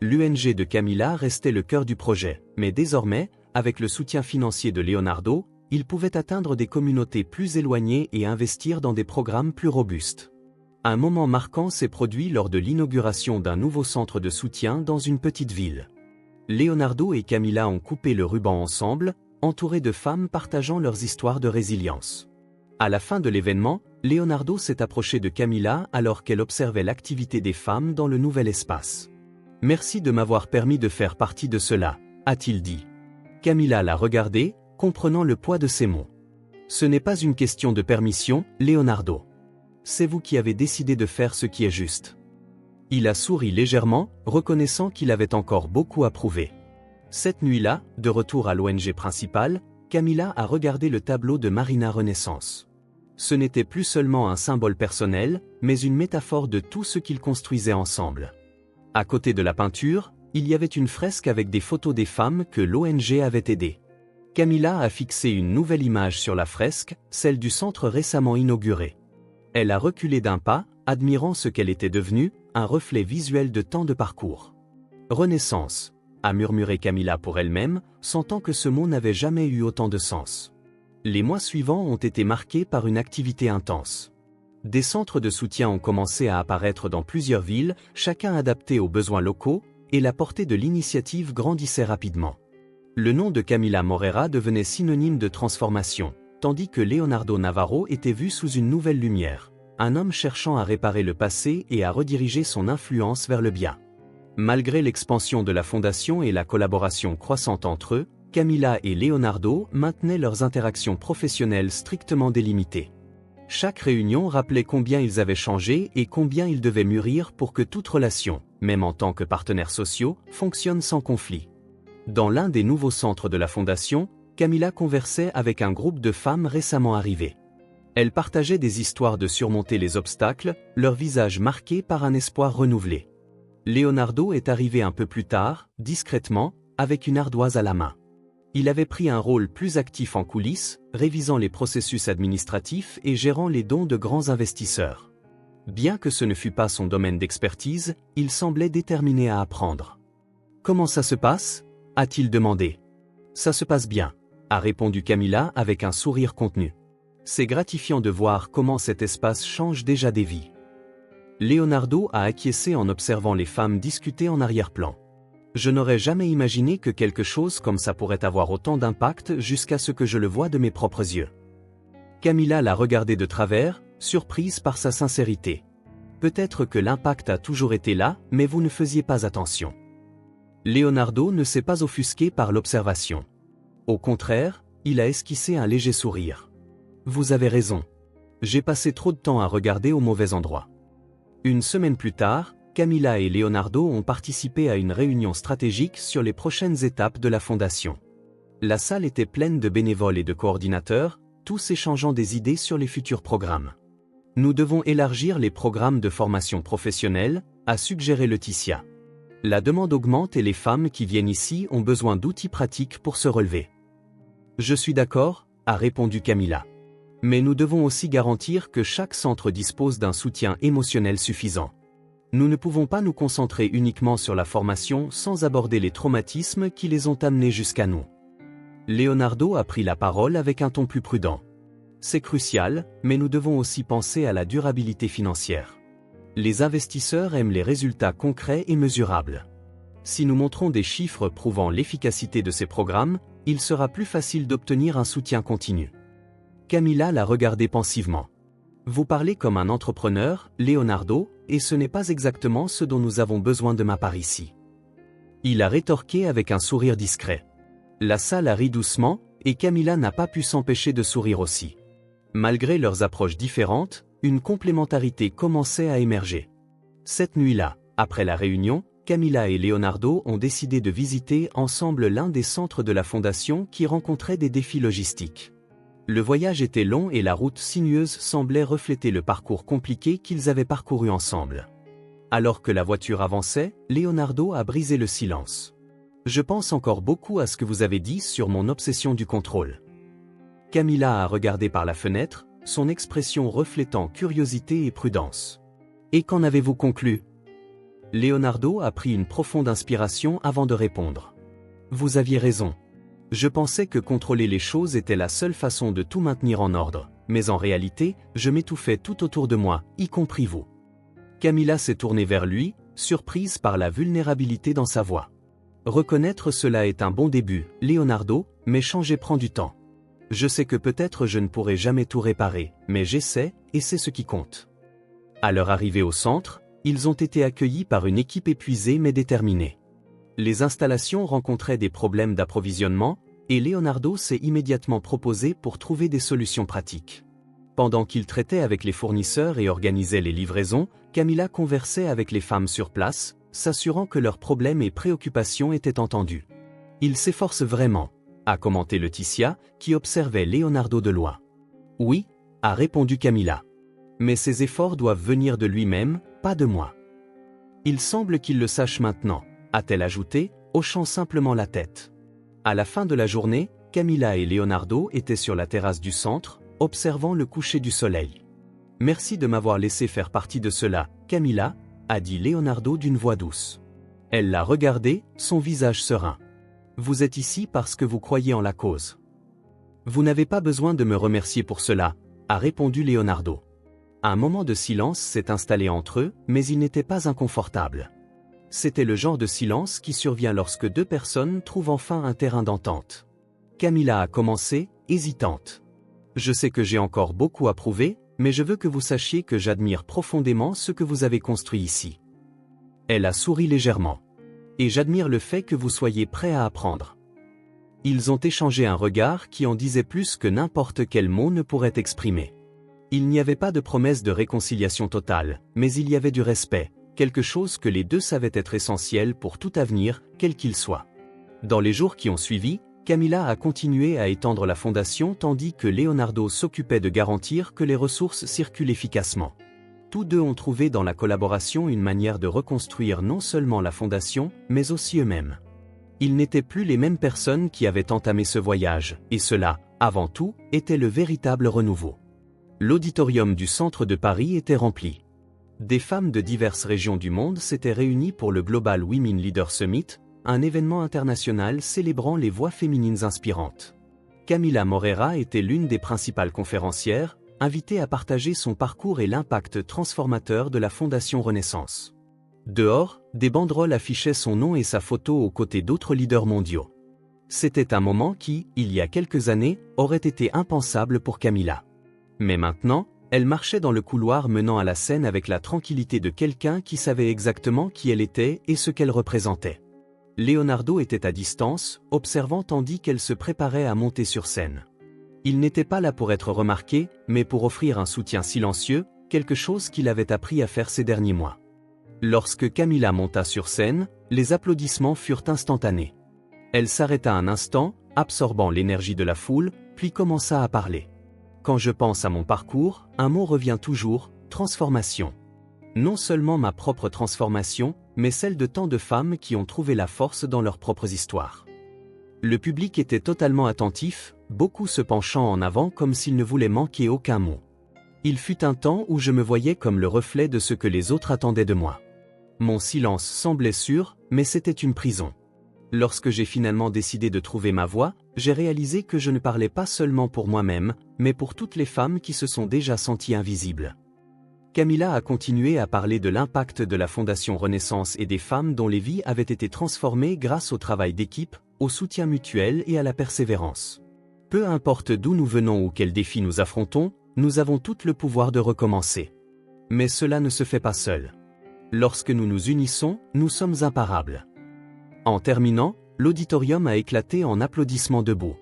L'ONG de Camilla restait le cœur du projet, mais désormais, avec le soutien financier de Leonardo, il pouvait atteindre des communautés plus éloignées et investir dans des programmes plus robustes. Un moment marquant s'est produit lors de l'inauguration d'un nouveau centre de soutien dans une petite ville. Leonardo et Camilla ont coupé le ruban ensemble, entourés de femmes partageant leurs histoires de résilience. À la fin de l'événement, Leonardo s'est approché de Camilla alors qu'elle observait l'activité des femmes dans le nouvel espace. « Merci de m'avoir permis de faire partie de cela », a-t-il dit. Camilla l'a regardé, comprenant le poids de ses mots. « Ce n'est pas une question de permission, Leonardo. C'est vous qui avez décidé de faire ce qui est juste. » Il a souri légèrement, reconnaissant qu'il avait encore beaucoup à prouver. Cette nuit-là, de retour à l'ONG principale, Camilla a regardé le tableau de Marina Renaissance. Ce n'était plus seulement un symbole personnel, mais une métaphore de tout ce qu'ils construisaient ensemble. À côté de la peinture, il y avait une fresque avec des photos des femmes que l'ONG avait aidées. Camilla a fixé une nouvelle image sur la fresque, celle du centre récemment inauguré. Elle a reculé d'un pas, admirant ce qu'elle était devenue, un reflet visuel de tant de parcours. Renaissance, a murmuré Camilla pour elle-même, sentant que ce mot n'avait jamais eu autant de sens. Les mois suivants ont été marqués par une activité intense. Des centres de soutien ont commencé à apparaître dans plusieurs villes, chacun adapté aux besoins locaux, et la portée de l'initiative grandissait rapidement. Le nom de Camilla Morera devenait synonyme de transformation, tandis que Leonardo Navarro était vu sous une nouvelle lumière, un homme cherchant à réparer le passé et à rediriger son influence vers le bien. Malgré l'expansion de la fondation et la collaboration croissante entre eux, Camilla et Leonardo maintenaient leurs interactions professionnelles strictement délimitées. Chaque réunion rappelait combien ils avaient changé et combien ils devaient mûrir pour que toute relation, même en tant que partenaires sociaux, fonctionne sans conflit. Dans l'un des nouveaux centres de la Fondation, Camilla conversait avec un groupe de femmes récemment arrivées. Elles partageaient des histoires de surmonter les obstacles, leur visage marqué par un espoir renouvelé. Leonardo est arrivé un peu plus tard, discrètement, avec une ardoise à la main. Il avait pris un rôle plus actif en coulisses, révisant les processus administratifs et gérant les dons de grands investisseurs. Bien que ce ne fût pas son domaine d'expertise, il semblait déterminé à apprendre. « Comment ça se passe » a-t-il demandé. « Ça se passe bien », a répondu Camilla avec un sourire contenu. C'est gratifiant de voir comment cet espace change déjà des vies. Leonardo a acquiescé en observant les femmes discuter en arrière-plan. Je n'aurais jamais imaginé que quelque chose comme ça pourrait avoir autant d'impact jusqu'à ce que je le voie de mes propres yeux. Camilla l'a regardé de travers, surprise par sa sincérité. Peut-être que l'impact a toujours été là, mais vous ne faisiez pas attention. Leonardo ne s'est pas offusqué par l'observation. Au contraire, il a esquissé un léger sourire. Vous avez raison. J'ai passé trop de temps à regarder au mauvais endroit. Une semaine plus tard, Camilla et Leonardo ont participé à une réunion stratégique sur les prochaines étapes de la fondation. La salle était pleine de bénévoles et de coordinateurs, tous échangeant des idées sur les futurs programmes. Nous devons élargir les programmes de formation professionnelle, a suggéré Laetitia. La demande augmente et les femmes qui viennent ici ont besoin d'outils pratiques pour se relever. Je suis d'accord, a répondu Camilla. Mais nous devons aussi garantir que chaque centre dispose d'un soutien émotionnel suffisant. Nous ne pouvons pas nous concentrer uniquement sur la formation sans aborder les traumatismes qui les ont amenés jusqu'à nous. Leonardo a pris la parole avec un ton plus prudent. C'est crucial, mais nous devons aussi penser à la durabilité financière. Les investisseurs aiment les résultats concrets et mesurables. Si nous montrons des chiffres prouvant l'efficacité de ces programmes, il sera plus facile d'obtenir un soutien continu. Camilla l'a regardé pensivement. Vous parlez comme un entrepreneur, Leonardo, et ce n'est pas exactement ce dont nous avons besoin de ma part ici. Il a rétorqué avec un sourire discret. La salle a ri doucement, et Camilla n'a pas pu s'empêcher de sourire aussi. Malgré leurs approches différentes, une complémentarité commençait à émerger. Cette nuit-là, après la réunion, Camilla et Leonardo ont décidé de visiter ensemble l'un des centres de la fondation qui rencontrait des défis logistiques. Le voyage était long et la route sinueuse semblait refléter le parcours compliqué qu'ils avaient parcouru ensemble. Alors que la voiture avançait, Leonardo a brisé le silence. « Je pense encore beaucoup à ce que vous avez dit sur mon obsession du contrôle. » Camilla a regardé par la fenêtre, son expression reflétant curiosité et prudence. « Et qu'en avez-vous conclu » Leonardo a pris une profonde inspiration avant de répondre. « Vous aviez raison. Je pensais que contrôler les choses était la seule façon de tout maintenir en ordre, mais en réalité, je m'étouffais tout autour de moi, y compris vous. » Camilla s'est tournée vers lui, surprise par la vulnérabilité dans sa voix. « Reconnaître cela est un bon début, Leonardo, mais changer prend du temps. Je sais que peut-être je ne pourrai jamais tout réparer, mais j'essaie, et c'est ce qui compte. » À leur arrivée au centre, ils ont été accueillis par une équipe épuisée mais déterminée. Les installations rencontraient des problèmes d'approvisionnement, et Leonardo s'est immédiatement proposé pour trouver des solutions pratiques. Pendant qu'il traitait avec les fournisseurs et organisait les livraisons, Camilla conversait avec les femmes sur place, s'assurant que leurs problèmes et préoccupations étaient entendus. « Il s'efforce vraiment », a commenté Laetitia, qui observait Leonardo de loin. « Oui », a répondu Camilla. « Mais ces efforts doivent venir de lui-même, pas de moi. »« Il semble qu'il le sache maintenant », a-t-elle ajouté, hochant simplement la tête. À la fin de la journée, Camilla et Leonardo étaient sur la terrasse du centre, observant le coucher du soleil. « Merci de m'avoir laissé faire partie de cela, Camilla », a dit Leonardo d'une voix douce. Elle l'a regardé, son visage serein. « Vous êtes ici parce que vous croyez en la cause. »« Vous n'avez pas besoin de me remercier pour cela », a répondu Leonardo. Un moment de silence s'est installé entre eux, mais il n'était pas inconfortable. C'était le genre de silence qui survient lorsque deux personnes trouvent enfin un terrain d'entente. Camilla a commencé, hésitante. « Je sais que j'ai encore beaucoup à prouver, mais je veux que vous sachiez que j'admire profondément ce que vous avez construit ici. » Elle a souri légèrement. « Et j'admire le fait que vous soyez prêt à apprendre. » Ils ont échangé un regard qui en disait plus que n'importe quel mot ne pourrait exprimer. Il n'y avait pas de promesse de réconciliation totale, mais il y avait du respect, quelque chose que les deux savaient être essentiel pour tout avenir, quel qu'il soit. Dans les jours qui ont suivi, Camilla a continué à étendre la fondation tandis que Leonardo s'occupait de garantir que les ressources circulent efficacement. Tous deux ont trouvé dans la collaboration une manière de reconstruire non seulement la fondation, mais aussi eux-mêmes. Ils n'étaient plus les mêmes personnes qui avaient entamé ce voyage, et cela, avant tout, était le véritable renouveau. L'auditorium du centre de Paris était rempli. Des femmes de diverses régions du monde s'étaient réunies pour le Global Women Leader Summit, un événement international célébrant les voix féminines inspirantes. Camila Morera était l'une des principales conférencières, invitée à partager son parcours et l'impact transformateur de la Fondation Renaissance. Dehors, des banderoles affichaient son nom et sa photo aux côtés d'autres leaders mondiaux. C'était un moment qui, il y a quelques années, aurait été impensable pour Camilla. Mais maintenant, elle marchait dans le couloir menant à la scène avec la tranquillité de quelqu'un qui savait exactement qui elle était et ce qu'elle représentait. Leonardo était à distance, observant tandis qu'elle se préparait à monter sur scène. Il n'était pas là pour être remarqué, mais pour offrir un soutien silencieux, quelque chose qu'il avait appris à faire ces derniers mois. Lorsque Camilla monta sur scène, les applaudissements furent instantanés. Elle s'arrêta un instant, absorbant l'énergie de la foule, puis commença à parler. Quand je pense à mon parcours, un mot revient toujours, transformation. Non seulement ma propre transformation, mais celle de tant de femmes qui ont trouvé la force dans leurs propres histoires. Le public était totalement attentif, beaucoup se penchant en avant comme s'ils ne voulaient manquer aucun mot. Il fut un temps où je me voyais comme le reflet de ce que les autres attendaient de moi. Mon silence semblait sûr, mais c'était une prison. Lorsque j'ai finalement décidé de trouver ma voix, j'ai réalisé que je ne parlais pas seulement pour moi-même, mais pour toutes les femmes qui se sont déjà senties invisibles. Camilla a continué à parler de l'impact de la Fondation Renaissance et des femmes dont les vies avaient été transformées grâce au travail d'équipe, au soutien mutuel et à la persévérance. Peu importe d'où nous venons ou quels défis nous affrontons, nous avons tout le pouvoir de recommencer. Mais cela ne se fait pas seul. Lorsque nous nous unissons, nous sommes imparables. En terminant, l'auditorium a éclaté en applaudissements debout.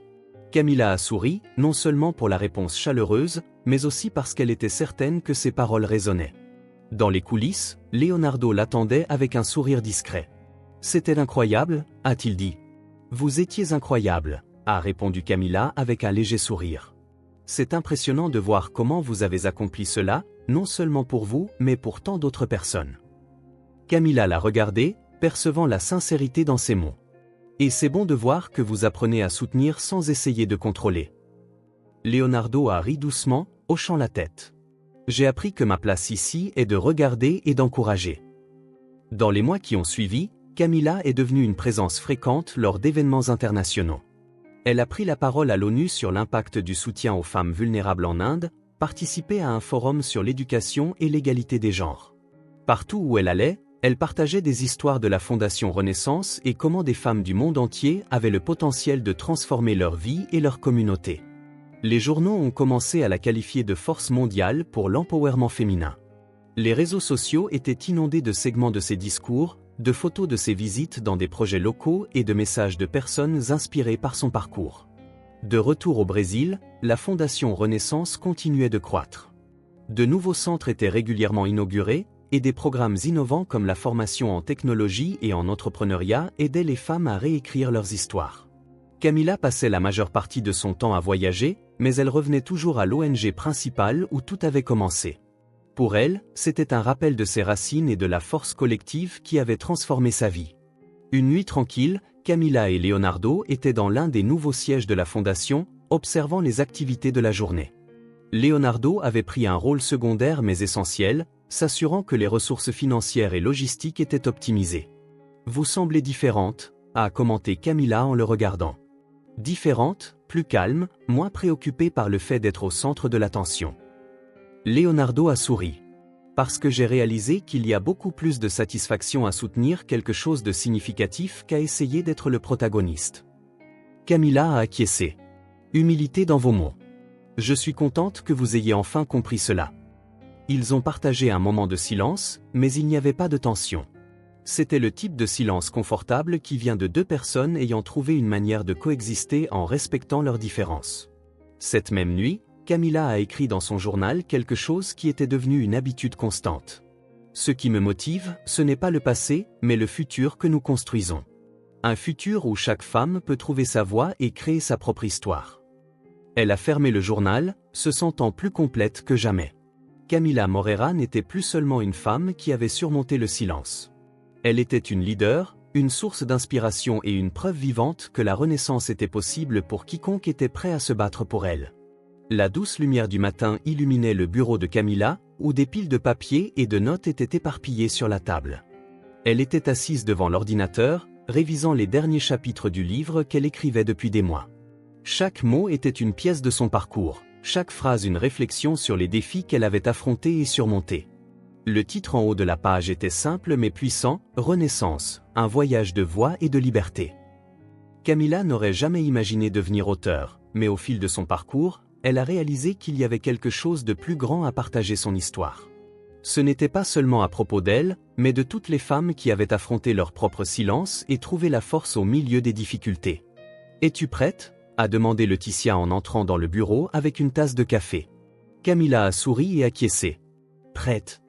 Camilla a souri, non seulement pour la réponse chaleureuse, mais aussi parce qu'elle était certaine que ses paroles résonnaient. Dans les coulisses, Leonardo l'attendait avec un sourire discret. « C'était incroyable » a-t-il dit. « Vous étiez incroyable » a répondu Camilla avec un léger sourire. « C'est impressionnant de voir comment vous avez accompli cela, non seulement pour vous, mais pour tant d'autres personnes. » Camilla l'a regardé, percevant la sincérité dans ses mots. « Et c'est bon de voir que vous apprenez à soutenir sans essayer de contrôler. » Leonardo a ri doucement, hochant la tête. « J'ai appris que ma place ici est de regarder et d'encourager. » Dans les mois qui ont suivi, Camilla est devenue une présence fréquente lors d'événements internationaux. Elle a pris la parole à l'ONU sur l'impact du soutien aux femmes vulnérables en Inde, participé à un forum sur l'éducation et l'égalité des genres. Partout où elle allait, elle partageait des histoires de la Fondation Renaissance et comment des femmes du monde entier avaient le potentiel de transformer leur vie et leur communauté. Les journaux ont commencé à la qualifier de force mondiale pour l'empowerment féminin. Les réseaux sociaux étaient inondés de segments de ses discours, de photos de ses visites dans des projets locaux et de messages de personnes inspirées par son parcours. De retour au Brésil, la Fondation Renaissance continuait de croître. De nouveaux centres étaient régulièrement inaugurés, et des programmes innovants comme la formation en technologie et en entrepreneuriat aidaient les femmes à réécrire leurs histoires. Camilla passait la majeure partie de son temps à voyager, mais elle revenait toujours à l'ONG principale où tout avait commencé. Pour elle, c'était un rappel de ses racines et de la force collective qui avait transformé sa vie. Une nuit tranquille, Camilla et Leonardo étaient dans l'un des nouveaux sièges de la Fondation, observant les activités de la journée. Leonardo avait pris un rôle secondaire mais essentiel, s'assurant que les ressources financières et logistiques étaient optimisées. « Vous semblez différente » a commenté Camilla en le regardant. Différente, plus calme, moins préoccupée par le fait d'être au centre de l'attention. Leonardo a souri. « Parce que j'ai réalisé qu'il y a beaucoup plus de satisfaction à soutenir quelque chose de significatif qu'à essayer d'être le protagoniste. » Camilla a acquiescé. « Humilité dans vos mots. Je suis contente que vous ayez enfin compris cela. » Ils ont partagé un moment de silence, mais il n'y avait pas de tension. C'était le type de silence confortable qui vient de deux personnes ayant trouvé une manière de coexister en respectant leurs différences. Cette même nuit, Camilla a écrit dans son journal quelque chose qui était devenu une habitude constante. « Ce qui me motive, ce n'est pas le passé, mais le futur que nous construisons. » Un futur où chaque femme peut trouver sa voie et créer sa propre histoire. Elle a fermé le journal, se sentant plus complète que jamais. Camila Morera n'était plus seulement une femme qui avait surmonté le silence. Elle était une leader, une source d'inspiration et une preuve vivante que la renaissance était possible pour quiconque était prêt à se battre pour elle. La douce lumière du matin illuminait le bureau de Camila, où des piles de papier et de notes étaient éparpillées sur la table. Elle était assise devant l'ordinateur, révisant les derniers chapitres du livre qu'elle écrivait depuis des mois. Chaque mot était une pièce de son parcours, chaque phrase une réflexion sur les défis qu'elle avait affrontés et surmontés. Le titre en haut de la page était simple mais puissant, Renaissance, un voyage de voix et de liberté. Camila n'aurait jamais imaginé devenir auteure, mais au fil de son parcours, elle a réalisé qu'il y avait quelque chose de plus grand à partager son histoire. Ce n'était pas seulement à propos d'elle, mais de toutes les femmes qui avaient affronté leur propre silence et trouvé la force au milieu des difficultés. « Es-tu prête ?» a demandé Laetitia en entrant dans le bureau avec une tasse de café. Camila a souri et acquiescé. « Prête ?»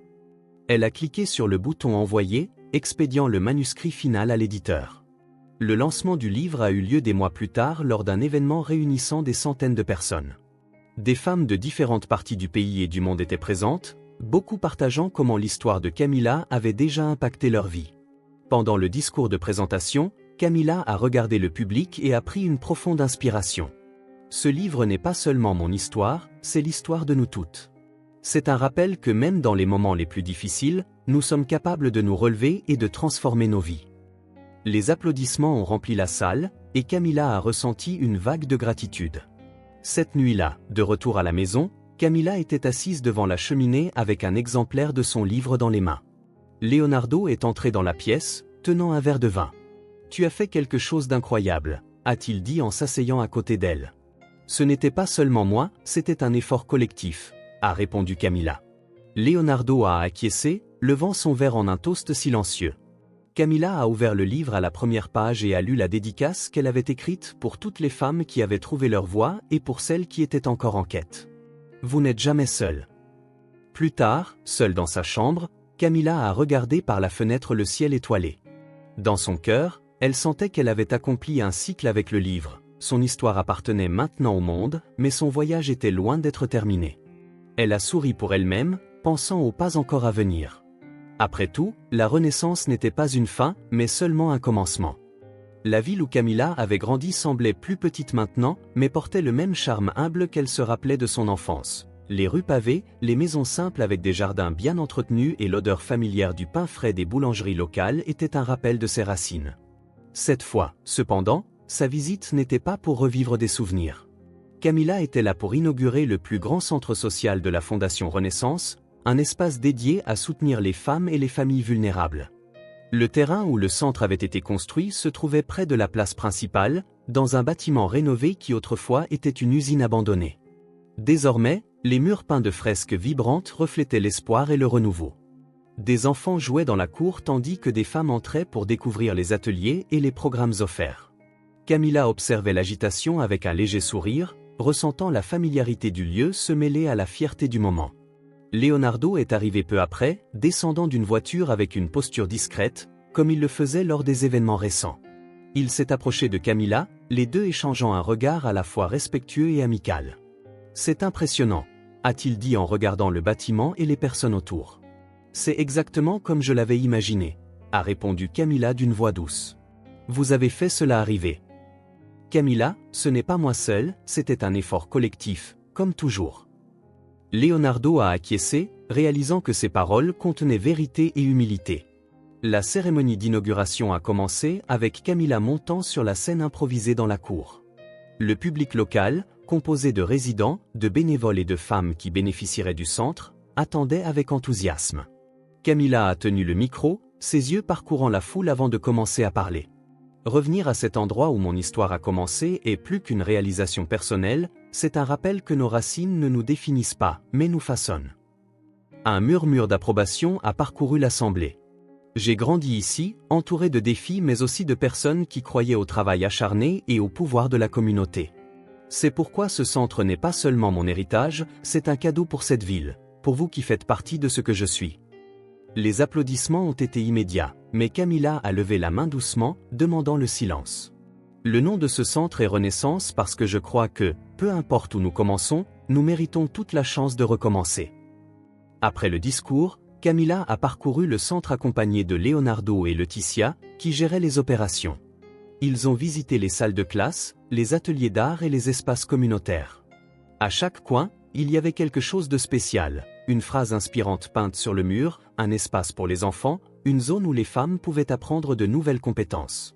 Elle a cliqué sur le bouton « Envoyer », expédiant le manuscrit final à l'éditeur. Le lancement du livre a eu lieu des mois plus tard lors d'un événement réunissant des centaines de personnes. Des femmes de différentes parties du pays et du monde étaient présentes, beaucoup partageant comment l'histoire de Camila avait déjà impacté leur vie. Pendant le discours de présentation, Camila a regardé le public et a pris une profonde inspiration. Ce livre n'est pas seulement mon histoire, c'est l'histoire de nous toutes. C'est un rappel que même dans les moments les plus difficiles, nous sommes capables de nous relever et de transformer nos vies. Les applaudissements ont rempli la salle, et Camila a ressenti une vague de gratitude. Cette nuit-là, de retour à la maison, Camila était assise devant la cheminée avec un exemplaire de son livre dans les mains. Leonardo est entré dans la pièce, tenant un verre de vin. « Tu as fait quelque chose d'incroyable », a-t-il dit en s'asseyant à côté d'elle. « Ce n'était pas seulement moi, c'était un effort collectif », a répondu Camila. Leonardo a acquiescé, levant son verre en un toast silencieux. Camila a ouvert le livre à la première page et a lu la dédicace qu'elle avait écrite pour toutes les femmes qui avaient trouvé leur voie et pour celles qui étaient encore en quête. Vous n'êtes jamais seule. Plus tard, seule dans sa chambre, Camila a regardé par la fenêtre le ciel étoilé. Dans son cœur, elle sentait qu'elle avait accompli un cycle avec le livre. Son histoire appartenait maintenant au monde, mais son voyage était loin d'être terminé. Elle a souri pour elle-même, pensant aux pas encore à venir. Après tout, la Renaissance n'était pas une fin, mais seulement un commencement. La ville où Camila avait grandi semblait plus petite maintenant, mais portait le même charme humble qu'elle se rappelait de son enfance. Les rues pavées, les maisons simples avec des jardins bien entretenus et l'odeur familière du pain frais des boulangeries locales étaient un rappel de ses racines. Cette fois, cependant, sa visite n'était pas pour revivre des souvenirs. Camila était là pour inaugurer le plus grand centre social de la Fondation Renaissance, un espace dédié à soutenir les femmes et les familles vulnérables. Le terrain où le centre avait été construit se trouvait près de la place principale, dans un bâtiment rénové qui autrefois était une usine abandonnée. Désormais, les murs peints de fresques vibrantes reflétaient l'espoir et le renouveau. Des enfants jouaient dans la cour tandis que des femmes entraient pour découvrir les ateliers et les programmes offerts. Camila observait l'agitation avec un léger sourire, ressentant la familiarité du lieu se mêler à la fierté du moment. Leonardo est arrivé peu après, descendant d'une voiture avec une posture discrète, comme il le faisait lors des événements récents. Il s'est approché de Camila, les deux échangeant un regard à la fois respectueux et amical. « C'est impressionnant », a-t-il dit en regardant le bâtiment et les personnes autour. « C'est exactement comme je l'avais imaginé », a répondu Camila d'une voix douce. « Vous avez fait cela arriver. » Camila, ce n'est pas moi seule, c'était un effort collectif, comme toujours. Leonardo a acquiescé, réalisant que ses paroles contenaient vérité et humilité. La cérémonie d'inauguration a commencé avec Camila montant sur la scène improvisée dans la cour. Le public local, composé de résidents, de bénévoles et de femmes qui bénéficieraient du centre, attendait avec enthousiasme. Camila a tenu le micro, ses yeux parcourant la foule avant de commencer à parler. Revenir à cet endroit où mon histoire a commencé est plus qu'une réalisation personnelle, c'est un rappel que nos racines ne nous définissent pas, mais nous façonnent. Un murmure d'approbation a parcouru l'assemblée. J'ai grandi ici, entouré de défis mais aussi de personnes qui croyaient au travail acharné et au pouvoir de la communauté. C'est pourquoi ce centre n'est pas seulement mon héritage, c'est un cadeau pour cette ville, pour vous qui faites partie de ce que je suis. Les applaudissements ont été immédiats, mais Camilla a levé la main doucement, demandant le silence. Le nom de ce centre est Renaissance parce que je crois que, peu importe où nous commençons, nous méritons toute la chance de recommencer. Après le discours, Camilla a parcouru le centre accompagnée de Leonardo et Laetitia, qui géraient les opérations. Ils ont visité les salles de classe, les ateliers d'art et les espaces communautaires. À chaque coin, il y avait quelque chose de spécial, une phrase inspirante peinte sur le mur, un espace pour les enfants, une zone où les femmes pouvaient apprendre de nouvelles compétences.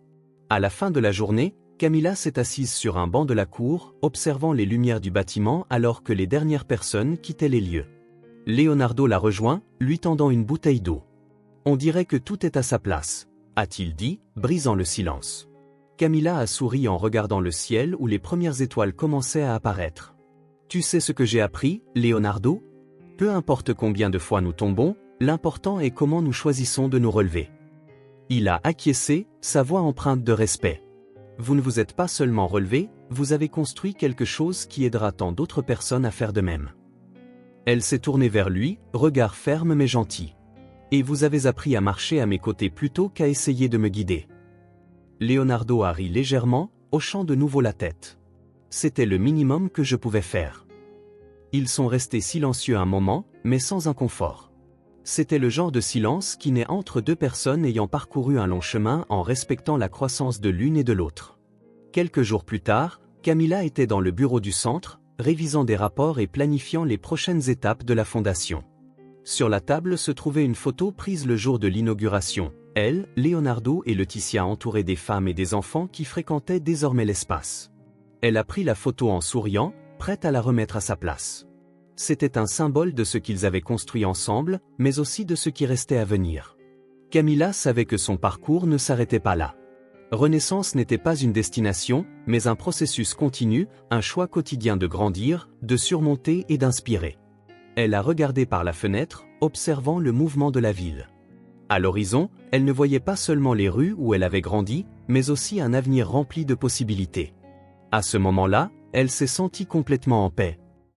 À la fin de la journée, Camilla s'est assise sur un banc de la cour, observant les lumières du bâtiment alors que les dernières personnes quittaient les lieux. Leonardo l'a rejoint, lui tendant une bouteille d'eau. « On dirait que tout est à sa place », a-t-il dit, brisant le silence. Camilla a souri en regardant le ciel où les premières étoiles commençaient à apparaître. « Tu sais ce que j'ai appris, Leonardo ? Peu importe combien de fois nous tombons, l'important est comment nous choisissons de nous relever. » Il a acquiescé, sa voix empreinte de respect. « Vous ne vous êtes pas seulement relevé, vous avez construit quelque chose qui aidera tant d'autres personnes à faire de même. » Elle s'est tournée vers lui, regard ferme mais gentil. « Et vous avez appris à marcher à mes côtés plutôt qu'à essayer de me guider. » Leonardo a ri légèrement, hochant de nouveau la tête. C'était le minimum que je pouvais faire. Ils sont restés silencieux un moment, mais sans inconfort. C'était le genre de silence qui naît entre deux personnes ayant parcouru un long chemin en respectant la croissance de l'une et de l'autre. Quelques jours plus tard, Camilla était dans le bureau du centre, révisant des rapports et planifiant les prochaines étapes de la fondation. Sur la table se trouvait une photo prise le jour de l'inauguration. Elle, Leonardo et Laetitia entourés des femmes et des enfants qui fréquentaient désormais l'espace. Elle a pris la photo en souriant, prête à la remettre à sa place. C'était un symbole de ce qu'ils avaient construit ensemble, mais aussi de ce qui restait à venir. Camilla savait que son parcours ne s'arrêtait pas là. Renaissance n'était pas une destination, mais un processus continu, un choix quotidien de grandir, de surmonter et d'inspirer. Elle a regardé par la fenêtre, observant le mouvement de la ville. À l'horizon, elle ne voyait pas seulement les rues où elle avait grandi, mais aussi un avenir rempli de possibilités. À ce moment-là, elle s'est sentie complètement en paix.